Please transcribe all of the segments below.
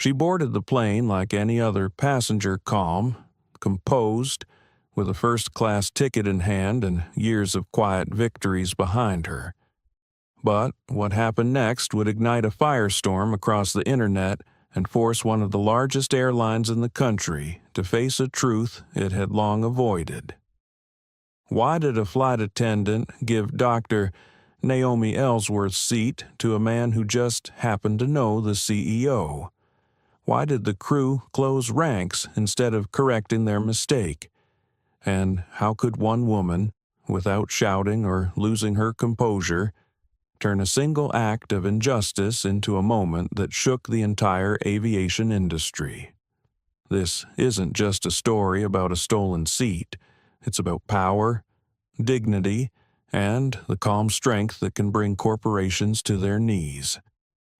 She boarded the plane like any other passenger, calm, composed, with a first-class ticket in hand and years of quiet victories behind her. But what happened next would ignite a firestorm across the internet and force one of the largest airlines in the country to face a truth it had long avoided. Why did a flight attendant give Dr. Naomi Ellsworth's seat to a man who just happened to know the CEO? Why did the crew close ranks instead of correcting their mistake? And how could one woman, without shouting or losing her composure, turn a single act of injustice into a moment that shook the entire aviation industry? This isn't just a story about a stolen seat. It's about power, dignity, and the calm strength that can bring corporations to their knees.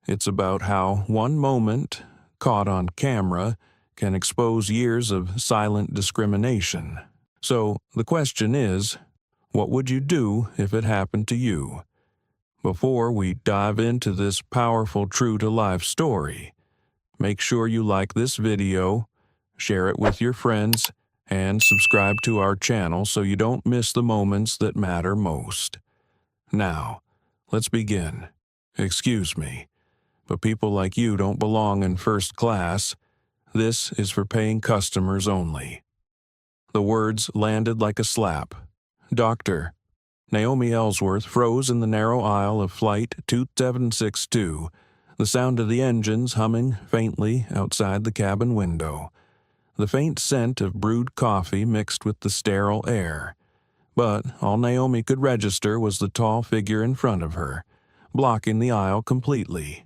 It's about how one moment, caught on camera, can expose years of silent discrimination. So the question is, what would you do if it happened to you? Before we dive into this powerful true-to-life story, make sure you like this video, share it with your friends, and subscribe to our channel so you don't miss the moments that matter most. Now, let's begin. Excuse me, but people like you don't belong in first class. This is for paying customers only. The words landed like a slap. Dr. Naomi Ellsworth froze in the narrow aisle of Flight 2762, the sound of the engines humming faintly outside the cabin window, the faint scent of brewed coffee mixed with the sterile air. But all Naomi could register was the tall figure in front of her, blocking the aisle completely.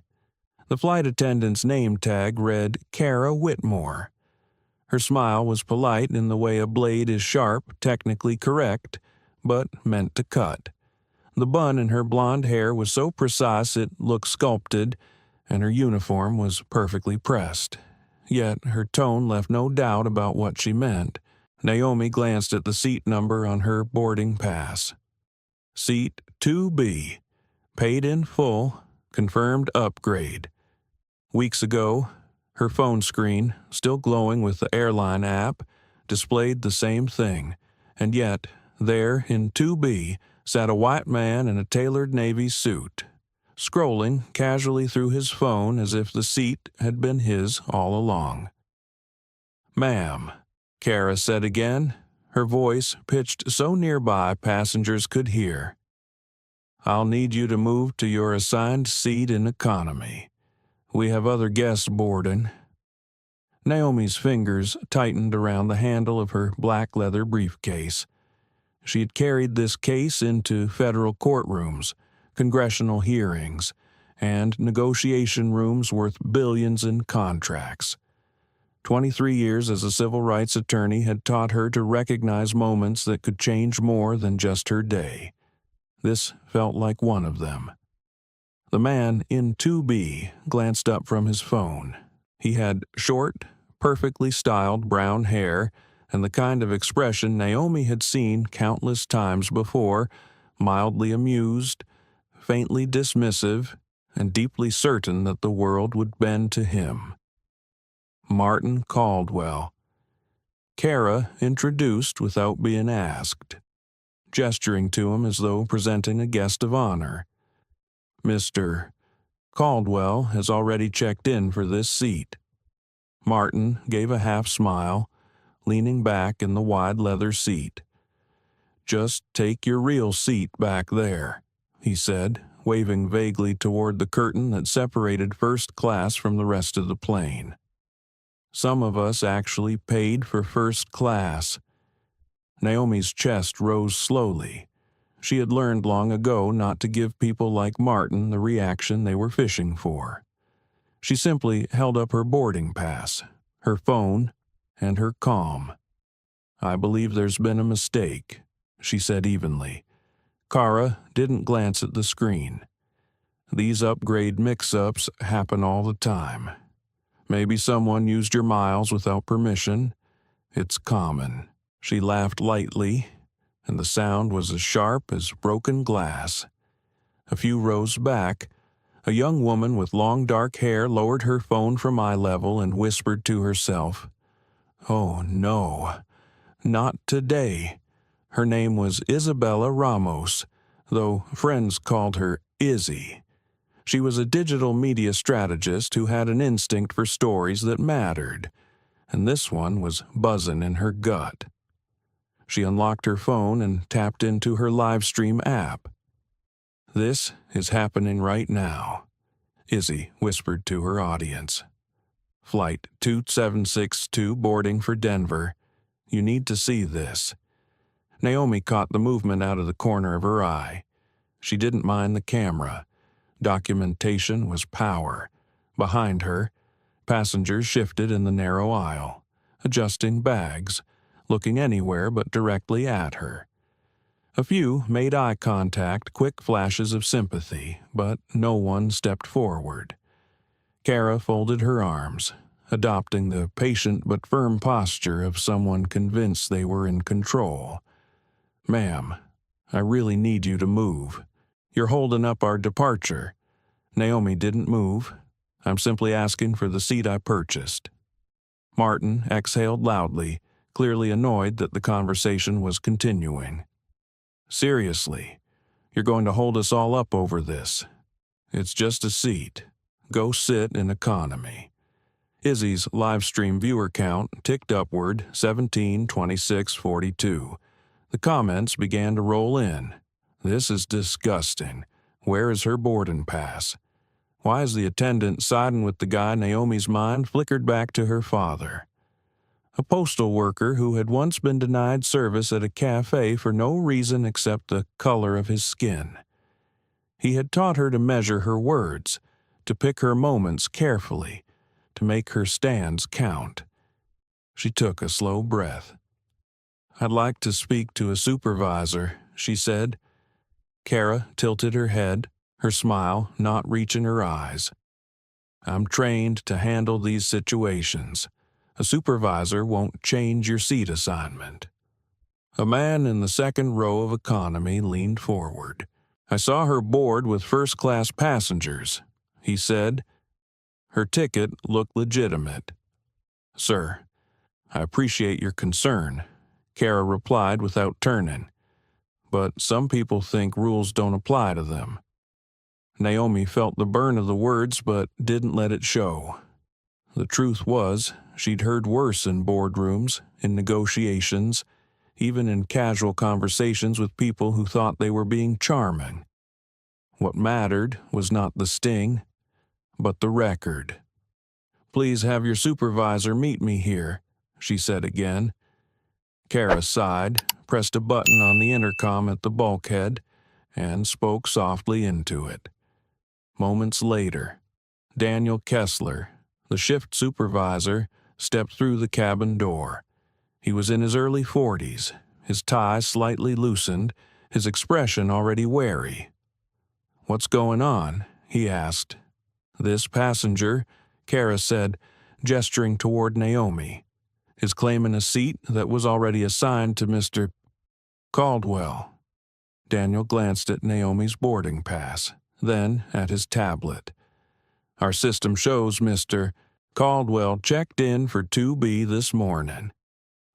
The flight attendant's name tag read Kara Whitmore. Her smile was polite in the way a blade is sharp, technically correct, but meant to cut. The bun in her blonde hair was so precise it looked sculpted, and her uniform was perfectly pressed. Yet her tone left no doubt about what she meant. Naomi glanced at the seat number on her boarding pass. Seat 2B, paid in full, confirmed upgrade. Weeks ago, her phone screen, still glowing with the airline app, displayed the same thing, and yet, there in 2B sat a white man in a tailored navy suit, scrolling casually through his phone as if the seat had been his all along. "Ma'am," Kara said again, her voice pitched so nearby passengers could hear. "I'll need you to move to your assigned seat in economy. We have other guests boarding." Naomi's fingers tightened around the handle of her black leather briefcase. She had carried this case into federal courtrooms, congressional hearings, and negotiation rooms worth billions in contracts. 23 years as a civil rights attorney had taught her to recognize moments that could change more than just her day. This felt like one of them. The man in 2B glanced up from his phone. He had short, perfectly styled brown hair and the kind of expression Naomi had seen countless times before, mildly amused, faintly dismissive, and deeply certain that the world would bend to him. Martin Caldwell. Kara introduced without being asked, gesturing to him as though presenting a guest of honor. "Mr. Caldwell has already checked in for this seat." Martin gave a half-smile, leaning back in the wide leather seat. "Just take your real seat back there," he said, waving vaguely toward the curtain that separated first class from the rest of the plane. "Some of us actually paid for first class." Naomi's chest rose slowly. She had learned long ago not to give people like Martin the reaction they were fishing for. She simply held up her boarding pass, her phone, and her calm. "I believe there's been a mistake," she said evenly. Kara didn't glance at the screen. "These upgrade mix-ups happen all the time. Maybe someone used your miles without permission. It's common." She laughed lightly, and the sound was as sharp as broken glass. A few rows back, A young woman with long dark hair lowered her phone from eye level and whispered to herself, "Oh no, not today." Her name was Isabella Ramos, though friends called her Izzy. She was a digital media strategist who had an instinct for stories that mattered, and this one was buzzing in her gut. She unlocked her phone and tapped into her live stream app. "This is happening right now," Izzy whispered to her audience. "Flight 2762 boarding for Denver. You need to see this." Naomi caught the movement out of the corner of her eye. She didn't mind the camera. Documentation was power. Behind her, passengers shifted in the narrow aisle, adjusting bags, looking anywhere but directly at her. A few made eye contact, quick flashes of sympathy, but no one stepped forward. Kara folded her arms, adopting the patient but firm posture of someone convinced they were in control. "Ma'am, I really need you to move. You're holding up our departure." Naomi didn't move. "I'm simply asking for the seat I purchased." Martin exhaled loudly, clearly annoyed that the conversation was continuing. "Seriously, you're going to hold us all up over this? It's just a seat. Go sit in economy." Izzy's live stream viewer count ticked upward, 17, 26, 42. The comments began to roll in. "This is disgusting. Where is her boarding pass? Why is the attendant siding with the guy?" Naomi's mind flickered back to her father. A postal worker who had once been denied service at a cafe for no reason except the color of his skin. He had taught her to measure her words, to pick her moments carefully, to make her stands count. She took a slow breath. "I'd like to speak to a supervisor," she said. Kara tilted her head, her smile not reaching her eyes. "I'm trained to handle these situations. A supervisor won't change your seat assignment." A man in the second row of economy leaned forward. "I saw her board with first-class passengers," he said. Her ticket looked legitimate. "Sir, I appreciate your concern," Kara replied without turning. "But some people think rules don't apply to them." Naomi felt the burn of the words but didn't let it show. The truth was, she'd heard worse in boardrooms, in negotiations, even in casual conversations with people who thought they were being charming. What mattered was not the sting, but the record. "Please have your supervisor meet me here," she said again. Kara sighed, pressed a button on the intercom at the bulkhead, and spoke softly into it. Moments later, Daniel Kessler, the shift supervisor, stepped through the cabin door. He was in his early 40s, his tie slightly loosened, his expression already wary. "What's going on?" he asked. "This passenger," Kara said, gesturing toward Naomi, "is claiming a seat that was already assigned to Mr. Caldwell." Daniel glanced at Naomi's boarding pass, then at his tablet. "Our system shows Mr. Caldwell checked in for 2B this morning."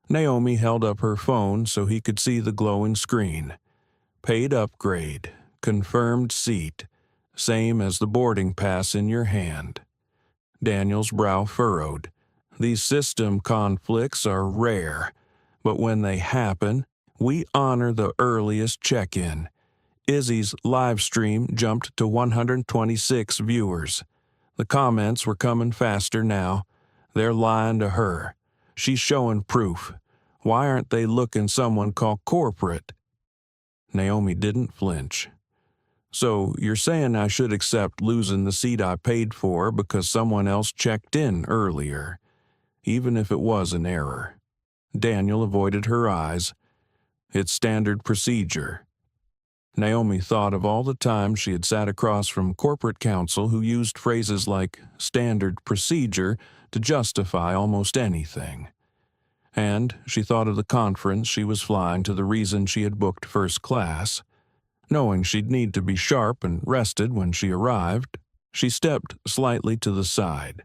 Naomi held up her phone so he could see the glowing screen. "Paid upgrade, confirmed seat, same as the boarding pass in your hand." Daniel's brow furrowed. "These system conflicts are rare, but when they happen, we honor the earliest check-in." Izzy's live stream jumped to 126 viewers. The comments were coming faster now. "They're lying to her. She's showing proof. Why aren't they looking someone called corporate?" Naomi didn't flinch. "So you're saying I should accept losing the seat I paid for because someone else checked in earlier, even if it was an error?" Daniel avoided her eyes. "It's standard procedure." Naomi thought of all the times she had sat across from corporate counsel who used phrases like standard procedure to justify almost anything. And she thought of the conference she was flying to, the reason she had booked first class, knowing she'd need to be sharp and rested when she arrived. She stepped slightly to the side,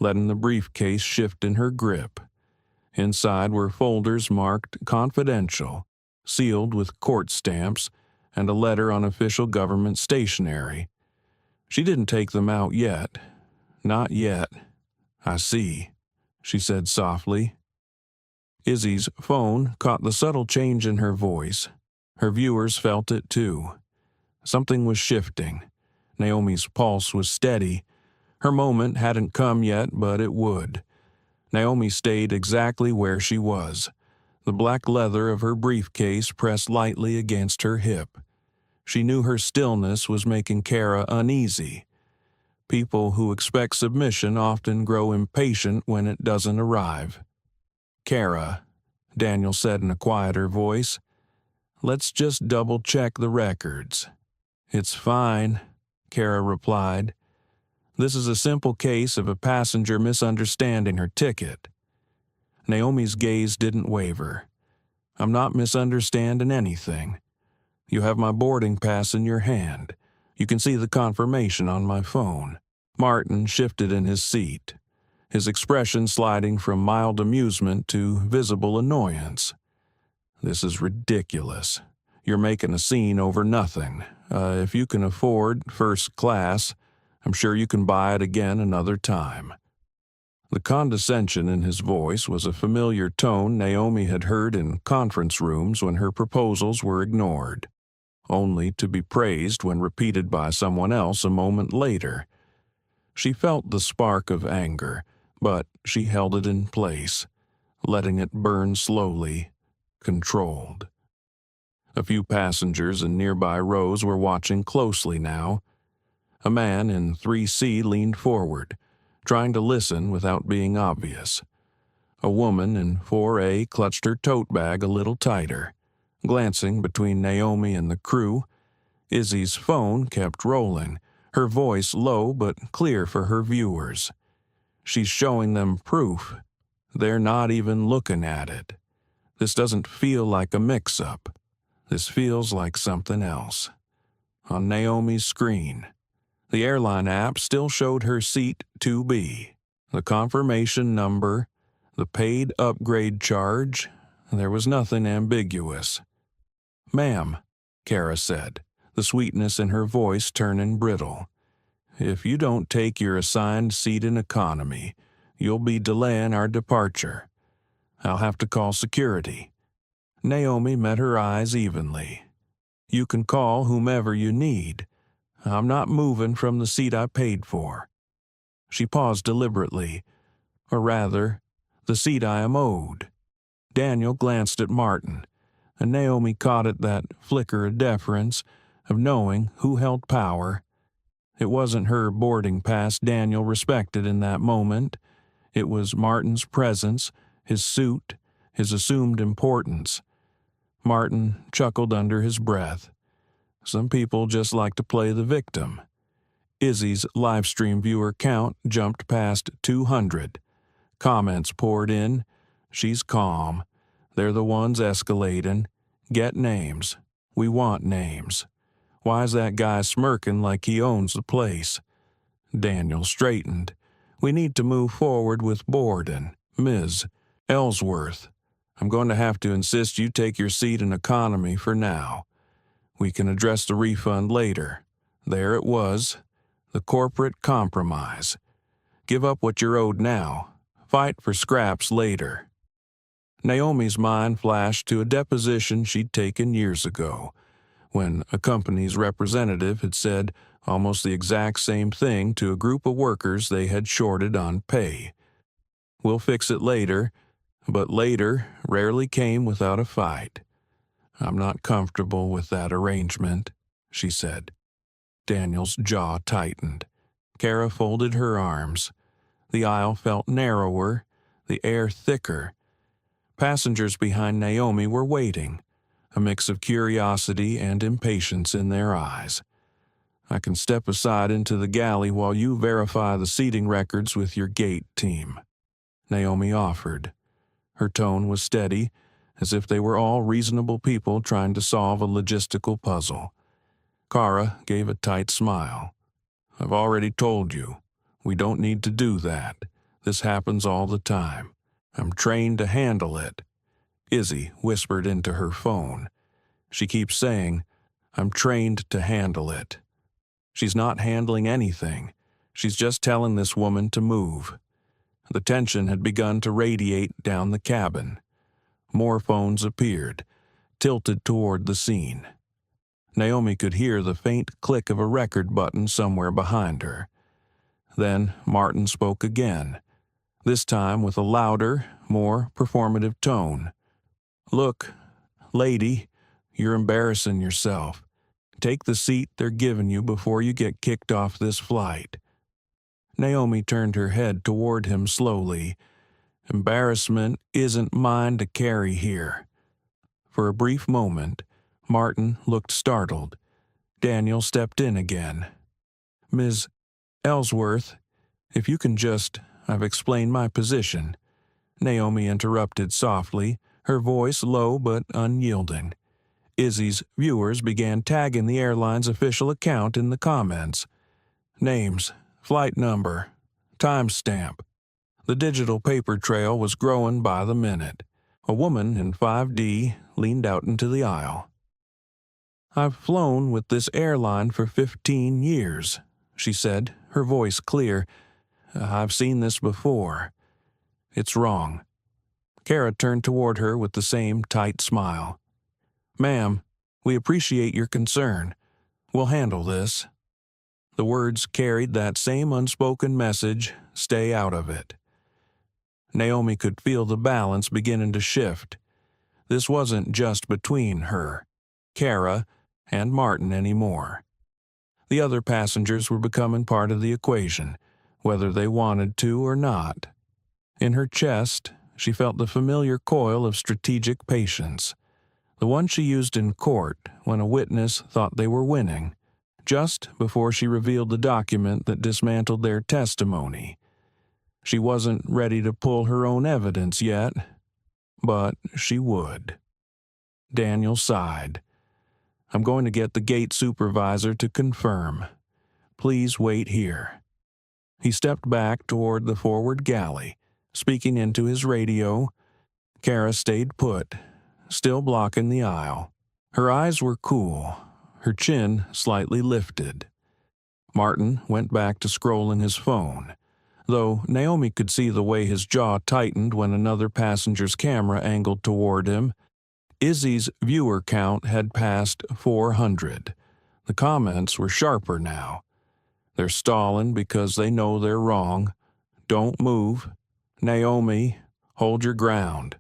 letting the briefcase shift in her grip. Inside were folders marked confidential, sealed with court stamps, and a letter on official government stationery. She didn't take them out yet. Not yet. I see, she said softly. Izzy's phone caught the subtle change in her voice. Her viewers felt it too. Something was shifting. Naomi's pulse was steady. Her moment hadn't come yet, but it would. Naomi stayed exactly where she was. The black leather of her briefcase pressed lightly against her hip. She knew her stillness was making Kara uneasy. People who expect submission often grow impatient when it doesn't arrive. "Kara," Daniel said in a quieter voice, "let's just double-check the records." "It's fine," Kara replied. "This is a simple case of a passenger misunderstanding her ticket." Naomi's gaze didn't waver. "I'm not misunderstanding anything. You have my boarding pass in your hand. You can see the confirmation on my phone." Martin shifted in his seat, his expression sliding from mild amusement to visible annoyance. "This is ridiculous. You're making a scene over nothing. If you can afford first class, I'm sure you can buy it again another time." The condescension in his voice was a familiar tone Naomi had heard in conference rooms when her proposals were ignored, only to be praised when repeated by someone else a moment later. She felt the spark of anger, but she held it in place, letting it burn slowly, controlled. A few passengers in nearby rows were watching closely now. A man in 3C leaned forward, trying to listen without being obvious. A woman in 4A clutched her tote bag a little tighter, glancing between Naomi and the crew. Izzy's phone kept rolling, her voice low but clear for her viewers. "She's showing them proof. They're not even looking at it. This doesn't feel like a mix-up. This feels like something else." On Naomi's screen, the airline app still showed her seat 2B. The confirmation number, the paid upgrade charge, there was nothing ambiguous. "Ma'am," Kara said, the sweetness in her voice turning brittle, "if you don't take your assigned seat in economy, you'll be delaying our departure. I'll have to call security." Naomi met her eyes evenly. "You can call whomever you need. I'm not moving from the seat I paid for." She paused deliberately, or rather, the seat I am owed. Daniel glanced at Martin, and Naomi caught at that flicker of deference, of knowing who held power. It wasn't her boarding pass Daniel respected in that moment. It was Martin's presence, his suit, his assumed importance. Martin chuckled under his breath. Some people just like to play the victim. Izzy's livestream viewer count jumped past 200. Comments poured in. "She's calm. They're the ones escalating. Get names. We want names. Why's that guy smirking like he owns the place?" Daniel straightened. "We need to move forward with boarding. Ms. Ellsworth, I'm going to have to insist you take your seat in economy for now. We can address the refund later." There it was, the corporate compromise. Give up what you're owed now. Fight for scraps later. Naomi's mind flashed to a deposition she'd taken years ago, when a company's representative had said almost the exact same thing to a group of workers they had shorted on pay. "We'll fix it later," but later rarely came without a fight. "I'm not comfortable with that arrangement," she said. Daniel's jaw tightened. Kara folded her arms. The aisle felt narrower, the air thicker. Passengers behind Naomi were waiting, a mix of curiosity and impatience in their eyes. "I can step aside into the galley while you verify the seating records with your gate team," Naomi offered. Her tone was steady, as if they were all reasonable people trying to solve a logistical puzzle. Kara gave a tight smile. I've already told you. We don't need to do that. This happens all the time. I'm trained to handle it." Izzy whispered into her phone. She keeps saying, "I'm trained to handle it." She's not handling anything. She's just telling this woman to move. The tension had begun to radiate down the cabin. More phones appeared, tilted toward the scene. Naomi could hear the faint click of a record button somewhere behind her. Then Martin spoke again, this time with a louder, more performative tone. "Look, lady, you're embarrassing yourself. Take the seat they're giving you before you get kicked off this flight." Naomi turned her head toward him slowly. "Embarrassment isn't mine to carry here." For a brief moment, Martin looked startled. Daniel stepped in again. "Ms. Ellsworth, if you can just, I've explained my position," Naomi interrupted softly, her voice low but unyielding. Izzy's viewers began tagging the airline's official account in the comments. Names, flight number, timestamp. The digital paper trail was growing by the minute. A woman in 5D leaned out into the aisle. "I've flown with this airline for 15 years, she said, her voice clear. "I've seen this before. It's wrong." Kara turned toward her with the same tight smile. "Ma'am, we appreciate your concern. We'll handle this." The words carried that same unspoken message, "Stay out of it." Naomi could feel the balance beginning to shift. This wasn't just between her, Kara, and Martin anymore. The other passengers were becoming part of the equation, whether they wanted to or not. In her chest, she felt the familiar coil of strategic patience, the one she used in court when a witness thought they were winning, just before she revealed the document that dismantled their testimony. She wasn't ready to pull her own evidence yet, but she would. Daniel sighed. "I'm going to get the gate supervisor to confirm. Please wait here." He stepped back toward the forward galley, speaking into his radio. Kara stayed put, still blocking the aisle. Her eyes were cool, her chin slightly lifted. Martin went back to scrolling his phone, though Naomi could see the way his jaw tightened when another passenger's camera angled toward him. Izzy's viewer count had passed 400. The comments were sharper now. "They're stalling because they know they're wrong. Don't move. Naomi, hold your ground."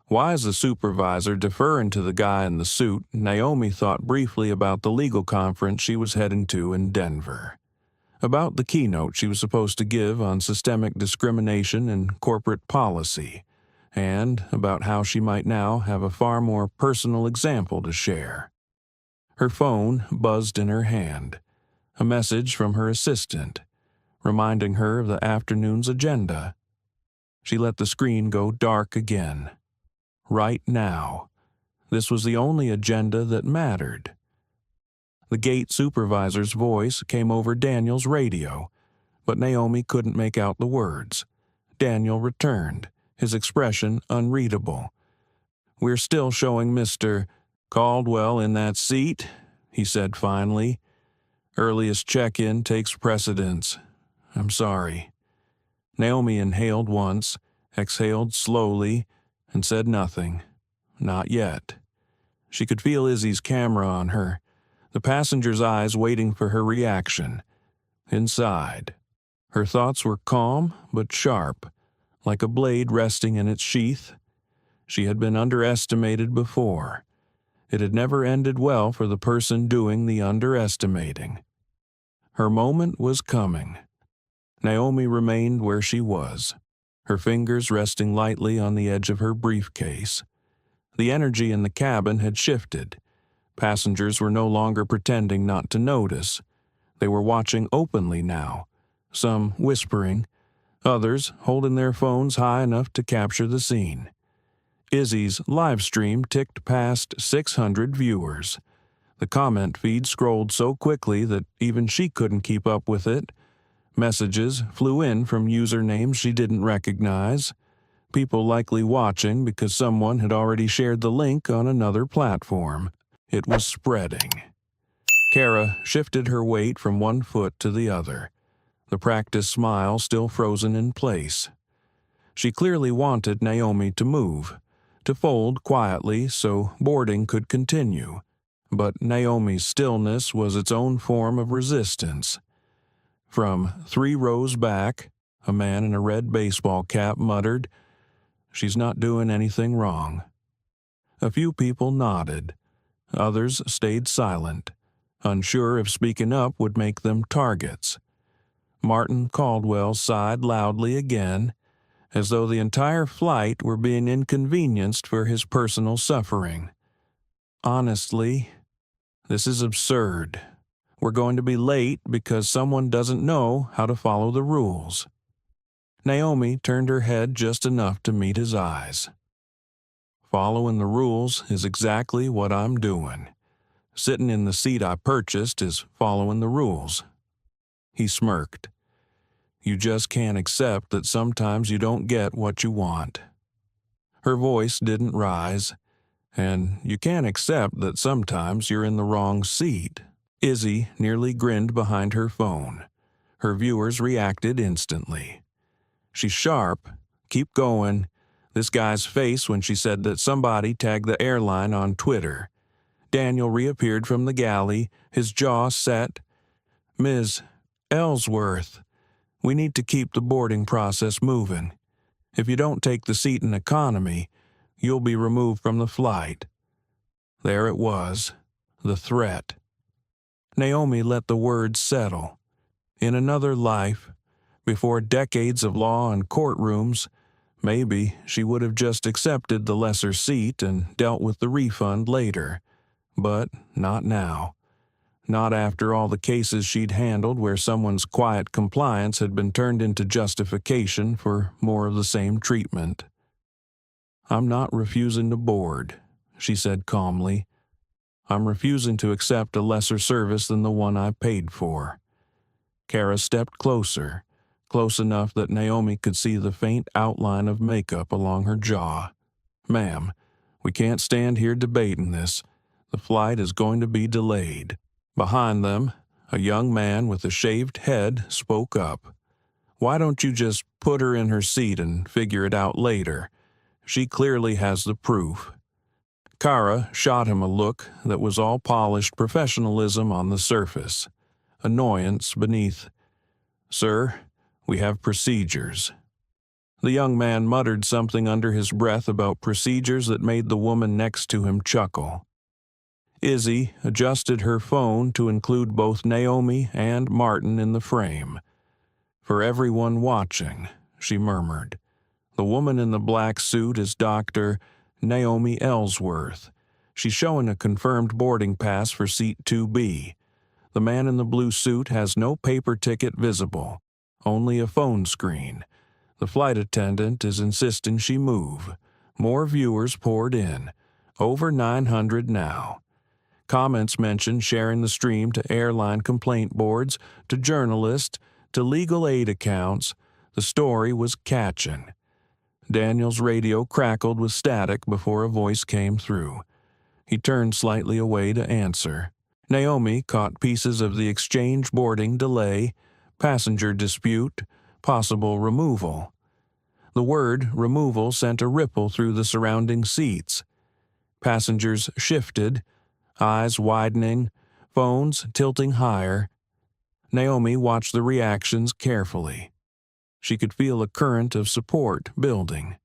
Why is the supervisor deferring to the guy in the suit? Naomi thought briefly about the legal conference she was heading to in Denver, about the keynote she was supposed to give on systemic discrimination and corporate policy, and about how she might now have a far more personal example to share. Her phone buzzed in her hand, a message from her assistant, reminding her of the afternoon's agenda. She let the screen go dark again. Right now, this was the only agenda that mattered. The gate supervisor's voice came over Daniel's radio, but Naomi couldn't make out the words. Daniel returned, his expression unreadable. "We're still showing Mr. Caldwell in that seat," he said finally. "Earliest check-in takes precedence. I'm sorry." Naomi inhaled once, exhaled slowly, and said nothing. Not yet. She could feel Izzy's camera on her, the passenger's eyes waiting for her reaction. Inside, her thoughts were calm but sharp, like a blade resting in its sheath. She had been underestimated before. It had never ended well for the person doing the underestimating. Her moment was coming. Naomi remained where she was, her fingers resting lightly on the edge of her briefcase. The energy in the cabin had shifted. Passengers were no longer pretending not to notice. They were watching openly now, some whispering, others holding their phones high enough to capture the scene. Izzy's live stream ticked past 600 viewers. The comment feed scrolled so quickly that even she couldn't keep up with it. Messages flew in from usernames she didn't recognize, people likely watching because someone had already shared the link on another platform. It was spreading. Kara shifted her weight from one foot to the other, the practiced smile still frozen in place. She clearly wanted Naomi to move, to fold quietly so boarding could continue. But Naomi's stillness was its own form of resistance. From 3 rows back, a man in a red baseball cap muttered, "She's not doing anything wrong." A few people nodded. Others stayed silent, unsure if speaking up would make them targets. Martin Caldwell sighed loudly again, as though the entire flight were being inconvenienced for his personal suffering. "Honestly, this is absurd. We're going to be late because someone doesn't know how to follow the rules." Naomi turned her head just enough to meet his eyes. "Following the rules is exactly what I'm doing. Sitting in the seat I purchased is following the rules." He smirked. "You just can't accept that sometimes you don't get what you want." Her voice didn't rise. "And you can't accept that sometimes you're in the wrong seat." Izzy nearly grinned behind her phone. Her viewers reacted instantly. "She's sharp. Keep going." This guy's face when she said that somebody tagged the airline on Twitter. Daniel reappeared from the galley, his jaw set. "Ms. Ellsworth, we need to keep the boarding process moving. If you don't take the seat in economy, you'll be removed from the flight." There it was, the threat. Naomi let the words settle. In another life, before decades of law and courtrooms, maybe she would have just accepted the lesser seat and dealt with the refund later. But not now. Not after all the cases she'd handled where someone's quiet compliance had been turned into justification for more of the same treatment. "I'm not refusing to board," she said calmly. "I'm refusing to accept a lesser service than the one I paid for." Kara stepped closer, close enough that Naomi could see the faint outline of makeup along her jaw. "Ma'am, we can't stand here debating this. The flight is going to be delayed." Behind them, a young man with a shaved head spoke up. "Why don't you just put her in her seat and figure it out later? She clearly has the proof." Kara shot him a look that was all polished professionalism on the surface, annoyance beneath. "Sir, we have procedures." The young man muttered something under his breath about procedures that made the woman next to him chuckle. Izzy adjusted her phone to include both Naomi and Martin in the frame. "For everyone watching," she murmured. "The woman in the black suit is Dr. Naomi Ellsworth. She's showing a confirmed boarding pass for seat 2B. The man in the blue suit has no paper ticket visible, only a phone screen. The flight attendant is insisting she move." More viewers poured in, over 900 now. Comments mentioned sharing the stream to airline complaint boards, to journalists, to legal aid accounts. The story was catching. Daniel's radio crackled with static before a voice came through. He turned slightly away to answer. Naomi caught pieces of the exchange boarding delay, passenger dispute, possible removal. The word removal sent a ripple through the surrounding seats. Passengers shifted, eyes widening, phones tilting higher. Naomi watched the reactions carefully. She could feel a current of support building.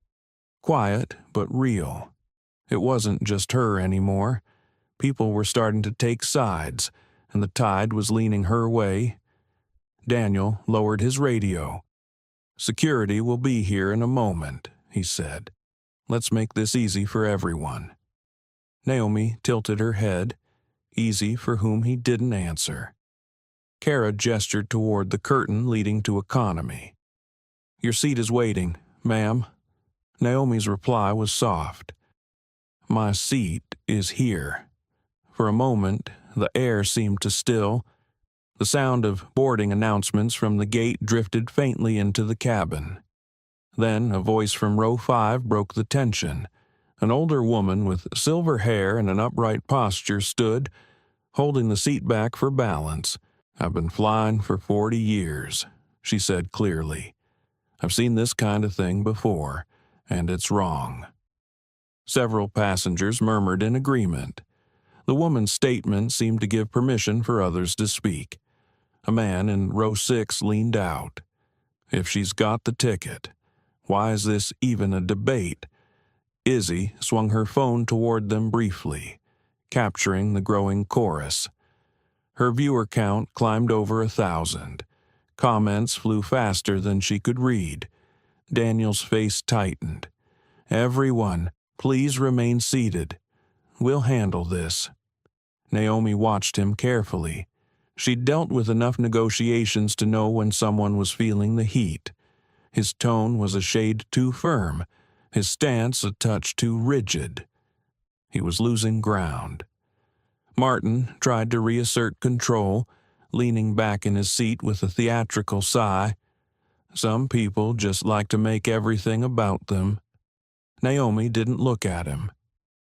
Quiet, but real. It wasn't just her anymore. People were starting to take sides, and the tide was leaning her way. Daniel lowered his radio. "Security will be here in a moment," he said. "Let's make this easy for everyone." Naomi tilted her head, easy for whom he didn't answer. Kara gestured toward the curtain leading to economy. "Your seat is waiting, ma'am." Naomi's reply was soft. "My seat is here." For a moment, the air seemed to still. The sound of boarding announcements from the gate drifted faintly into the cabin. Then a voice from row 5 broke the tension. An older woman with silver hair and an upright posture stood, holding the seat back for balance. "I've been flying for 40 years, she said clearly. "I've seen this kind of thing before, and it's wrong." Several passengers murmured in agreement. The woman's statement seemed to give permission for others to speak. A man in row 6 leaned out. "If she's got the ticket, why is this even a debate?" Izzy swung her phone toward them briefly, capturing the growing chorus. Her viewer count climbed over 1,000. Comments flew faster than she could read. Daniel's face tightened. "Everyone, please remain seated. We'll handle this." Naomi watched him carefully. She'd dealt with enough negotiations to know when someone was feeling the heat. His tone was a shade too firm, his stance a touch too rigid. He was losing ground. Martin tried to reassert control, leaning back in his seat with a theatrical sigh. "Some people just like to make everything about them." Naomi didn't look at him.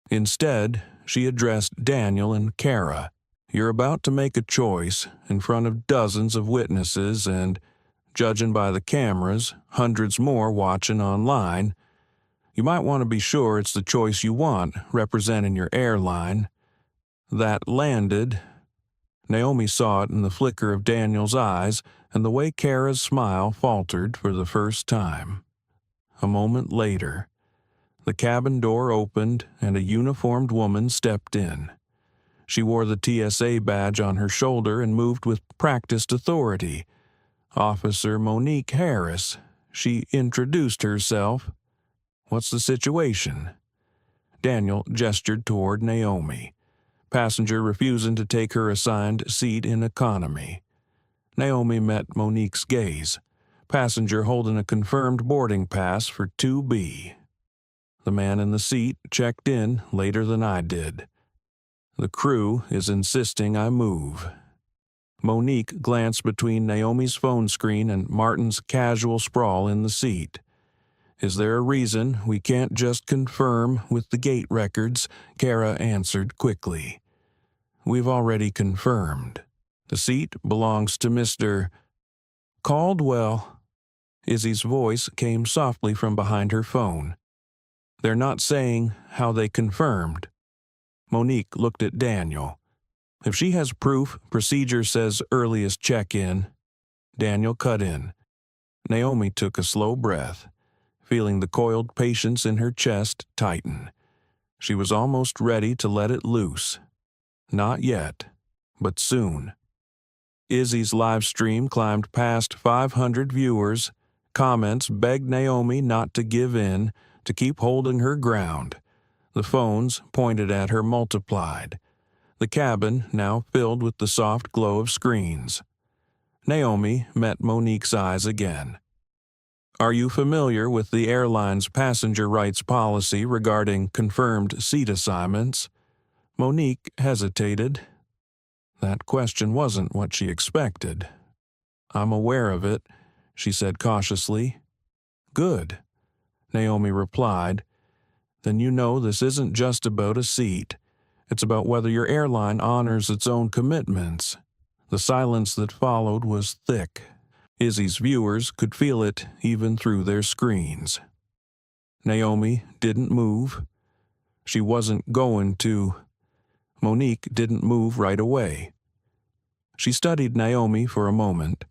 Instead, she addressed Daniel and Kara. "You're about to make a choice in front of dozens of witnesses and, judging by the cameras, hundreds more watching online. You might want to be sure it's the choice you want, representing your airline." That landed. Naomi saw it in the flicker of Daniel's eyes and the way Kara's smile faltered for the first time. A moment later, the cabin door opened and a uniformed woman stepped in. She wore the TSA badge on her shoulder and moved with practiced authority. "Officer Monique Harris," she introduced herself. "What's the situation?" Daniel gestured toward Naomi. Passenger refusing to take her assigned seat in economy. Naomi met Monique's gaze. Passenger holding a confirmed boarding pass for 2B. The man in the seat checked in later than I did. "The crew is insisting I move." Monique glanced between Naomi's phone screen and Martin's casual sprawl in the seat. "Is there a reason we can't just confirm with the gate records?" Kara answered quickly. "We've already confirmed. The seat belongs to Mr. Caldwell." Izzy's voice came softly from behind her phone. "They're not saying how they confirmed." Monique looked at Daniel. "If she has proof, procedure says earliest check-in." Daniel cut in. Naomi took a slow breath, feeling the coiled patience in her chest tighten. She was almost ready to let it loose. Not yet, but soon. Izzy's live stream climbed past 500 viewers. Comments begged Naomi not to give in, to keep holding her ground. The phones pointed at her multiplied. The cabin now filled with the soft glow of screens. Naomi met Monique's eyes again. "Are you familiar with the airline's passenger rights policy regarding confirmed seat assignments?" Monique hesitated. That question wasn't what she expected. "I'm aware of it," she said cautiously. "Good," Naomi replied. "Then you know this isn't just about a seat. It's about whether your airline honors its own commitments." The silence that followed was thick. Izzy's viewers could feel it even through their screens. Naomi didn't move. She wasn't going to. Monique didn't move right away. She studied Naomi for a moment,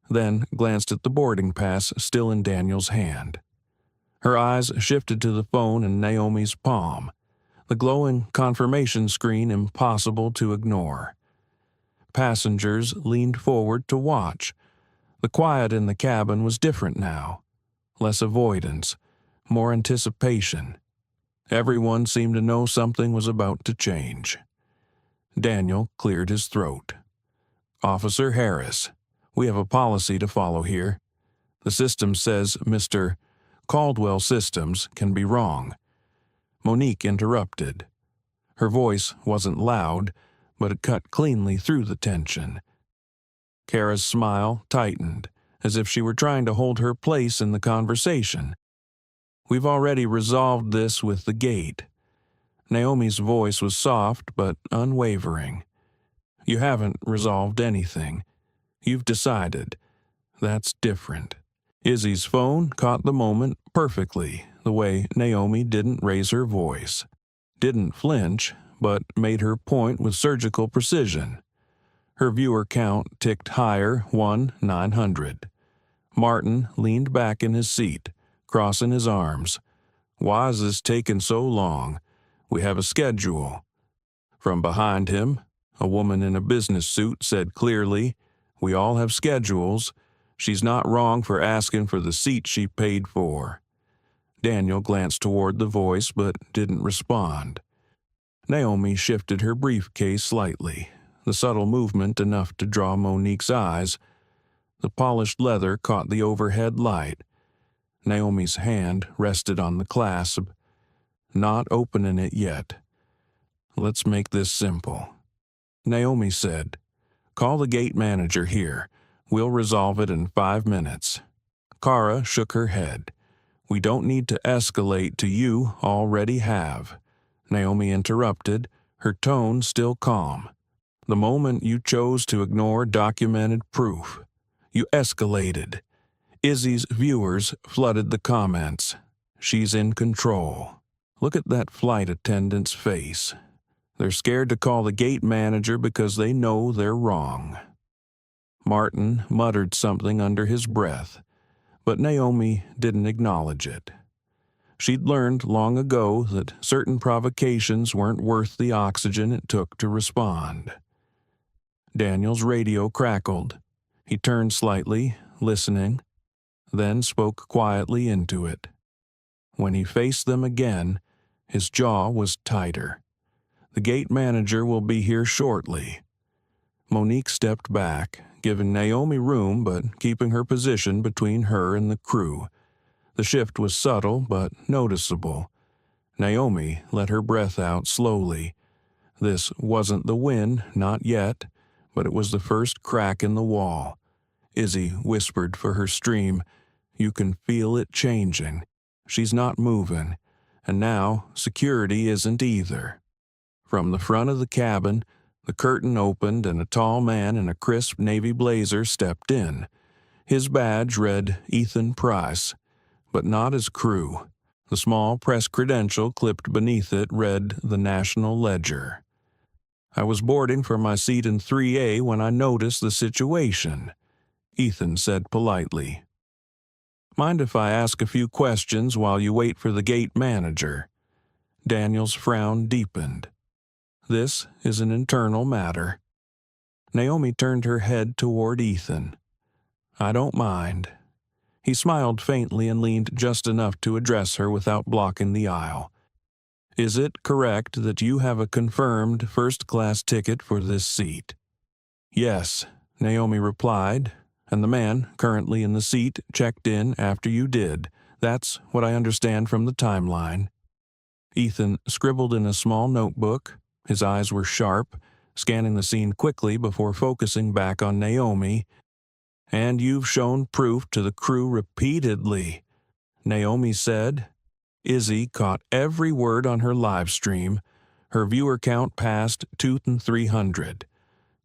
then glanced at the boarding pass still in Daniel's hand. Her eyes shifted to the phone in Naomi's palm, the glowing confirmation screen impossible to ignore. Passengers leaned forward to watch. The quiet in the cabin was different now. Less avoidance, more anticipation. Everyone seemed to know something was about to change. Daniel cleared his throat. "Officer Harris, we have a policy to follow here. The system says Mr. Caldwell Systems can be wrong." Monique interrupted. Her voice wasn't loud, but it cut cleanly through the tension. Kara's smile tightened, as if she were trying to hold her place in the conversation. "We've already resolved this with the gate." Naomi's voice was soft but unwavering. "You haven't resolved anything. You've decided. That's different." Izzy's phone caught the moment perfectly, the way Naomi didn't raise her voice, didn't flinch, but made her point with surgical precision. Her viewer count ticked higher, 1,900. Martin leaned back in his seat, crossing his arms. "Why's this taking so long? We have a schedule." From behind him, a woman in a business suit said clearly, "We all have schedules. She's not wrong for asking for the seat she paid for." Daniel glanced toward the voice but didn't respond. Naomi shifted her briefcase slightly, the subtle movement enough to draw Monique's eyes. The polished leather caught the overhead light. Naomi's hand rested on the clasp. "Not opening it yet. Let's make this simple." Naomi said, "Call the gate manager here. We'll resolve it in 5 minutes." Kara shook her head. "We don't need to escalate to you already have." Naomi interrupted, her tone still calm. "The moment you chose to ignore documented proof, you escalated." Izzy's viewers flooded the comments. "She's in control. Look at that flight attendant's face. They're scared to call the gate manager because they know they're wrong." Martin muttered something under his breath, but Naomi didn't acknowledge it. She'd learned long ago that certain provocations weren't worth the oxygen it took to respond. Daniel's radio crackled. He turned slightly, listening, then spoke quietly into it. When he faced them again, his jaw was tighter. "The gate manager will be here shortly." Monique stepped back, giving Naomi room but keeping her position between her and the crew. The shift was subtle but noticeable. Naomi let her breath out slowly. This wasn't the win, not yet, but it was the first crack in the wall. Izzy whispered for her stream, "You can feel it changing. She's not moving, and now security isn't either." From the front of the cabin, the curtain opened and a tall man in a crisp navy blazer stepped in. His badge read Ethan Price, but not his crew. The small press credential clipped beneath it read the National Ledger. "I was boarding for my seat in 3A when I noticed the situation," Ethan said politely. "Mind if I ask a few questions while you wait for the gate manager?" Daniel's frown deepened. "This is an internal matter." Naomi turned her head toward Ethan. "I don't mind." He smiled faintly and leaned just enough to address her without blocking the aisle. "Is it correct that you have a confirmed first-class ticket for this seat?" "Yes," Naomi replied, "and the man currently in the seat checked in after you did. That's what I understand from the timeline." Ethan scribbled in a small notebook. His eyes were sharp, scanning the scene quickly before focusing back on Naomi. "And you've shown proof to the crew repeatedly," Naomi said. Izzy caught every word on her live stream. Her viewer count passed 2,300.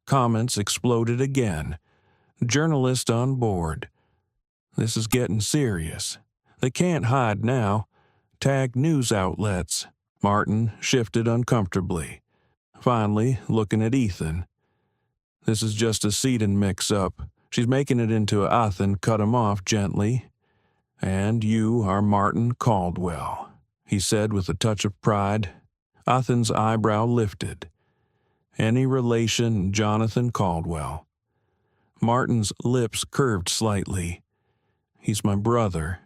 Comments exploded again. "Journalist on board. This is getting serious. They can't hide now. Tag news outlets." Martin shifted uncomfortably, finally looking at Ethan. "This is just a seating mix-up. She's making it into a Ethan cut him off gently. And you are Martin Caldwell," he said with a touch of pride. Ethan's eyebrow lifted. "Any relation Jonathan Caldwell?" Martin's lips curved slightly. "He's my brother."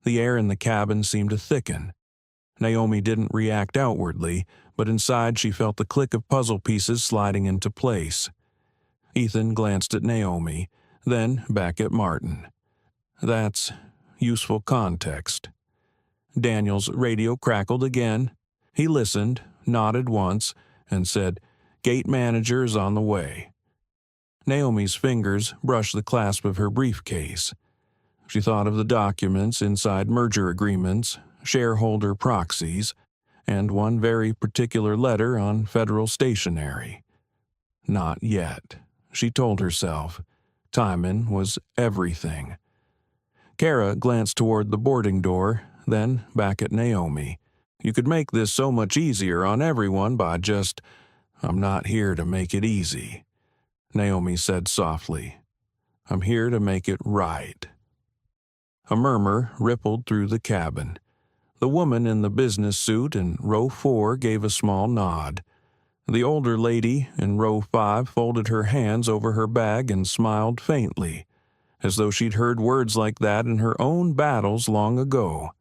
The air in the cabin seemed to thicken. Naomi didn't react outwardly, but inside she felt the click of puzzle pieces sliding into place. Ethan glanced at Naomi, then back at Martin. "That's useful context." Daniel's radio crackled again. He listened, nodded once, and said, Gate manager is on the way." Naomi's fingers brushed the clasp of her briefcase. She thought of the documents inside merger agreements, shareholder proxies, and one very particular letter on federal stationery. Not yet, she told herself. Timing was everything. Kara glanced toward the boarding door, then back at Naomi. "You could make this so much easier on everyone by just, 'I'm not here to make it easy,'" Naomi said softly. "I'm here to make it right." A murmur rippled through the cabin. The woman in the business suit in row 4 gave a small nod. The older lady in row 5 folded her hands over her bag and smiled faintly, as though she'd heard words like that in her own battles long ago.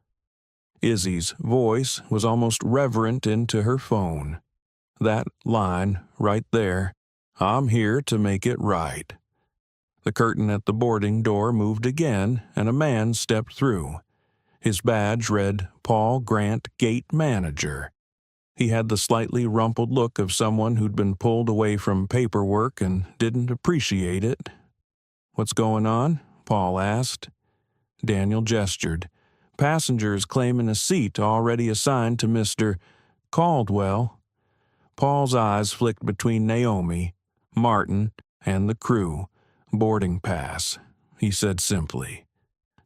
Izzy's voice was almost reverent into her phone. That line right there, "I'm here to make it right." The curtain at the boarding door moved again, and a man stepped through. His badge read Paul Grant, Gate Manager. He had the slightly rumpled look of someone who'd been pulled away from paperwork and didn't appreciate it. "What's going on?" Paul asked. Daniel gestured. "Passengers claiming a seat already assigned to Mr. Caldwell." Paul's eyes flicked between Naomi, Martin, and the crew. "Boarding pass," he said simply.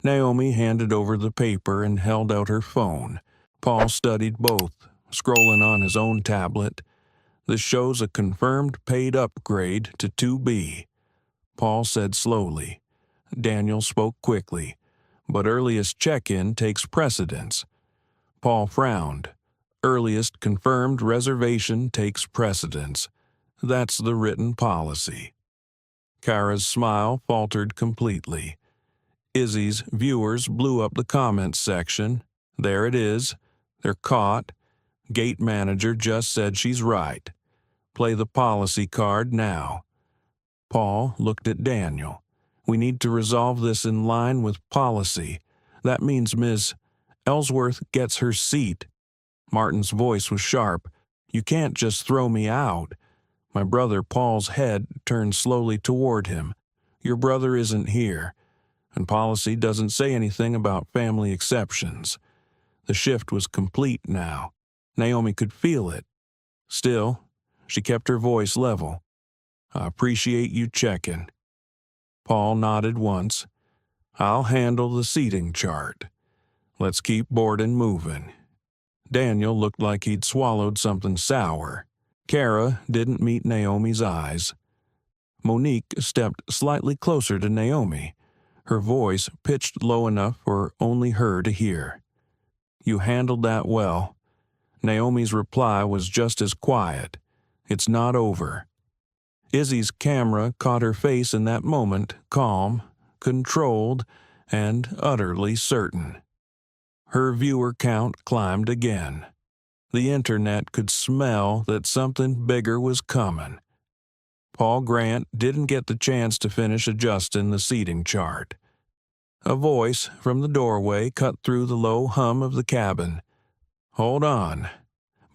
Naomi handed over the paper and held out her phone. Paul studied both, scrolling on his own tablet. "This shows a confirmed paid upgrade to 2B," Paul said slowly. Daniel spoke quickly. "But earliest check-in takes precedence." Paul frowned. "Earliest confirmed reservation takes precedence. That's the written policy." Kara's smile faltered completely. Izzy's viewers blew up the comments section. "There it is. They're caught. Gate manager just said she's right. Play the policy card now." Paul looked at Daniel. "We need to resolve this in line with policy. That means Ms. Ellsworth gets her seat." Martin's voice was sharp. "You can't just throw me out." My brother Paul's head turned slowly toward him. "Your brother isn't here, and policy doesn't say anything about family exceptions." The shift was complete now. Naomi could feel it. Still, she kept her voice level. "I appreciate you checking." Paul nodded once. "I'll handle the seating chart. Let's keep boarding moving." Daniel looked like he'd swallowed something sour. Kara didn't meet Naomi's eyes. Monique stepped slightly closer to Naomi, her voice pitched low enough for only her to hear. "You handled that well." Naomi's reply was just as quiet. "It's not over." Izzy's camera caught her face in that moment, calm, controlled, and utterly certain. Her viewer count climbed again. The internet could smell that something bigger was coming. Paul Grant didn't get the chance to finish adjusting the seating chart. A voice from the doorway cut through the low hum of the cabin. "Hold on.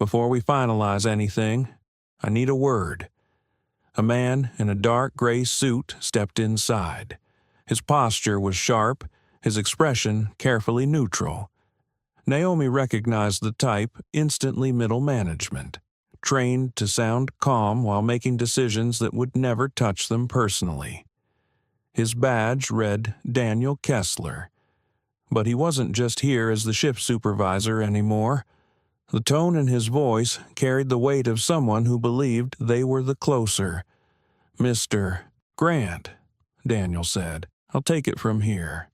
Before we finalize anything, I need a word." A man in a dark gray suit stepped inside. His posture was sharp, his expression carefully neutral. Naomi recognized the type, instantly middle management, trained to sound calm while making decisions that would never touch them personally. His badge read Daniel Kessler. But he wasn't just here as the shift supervisor anymore. The tone in his voice carried the weight of someone who believed they were the closer. "Mr. Grant," Daniel said. "I'll take it from here."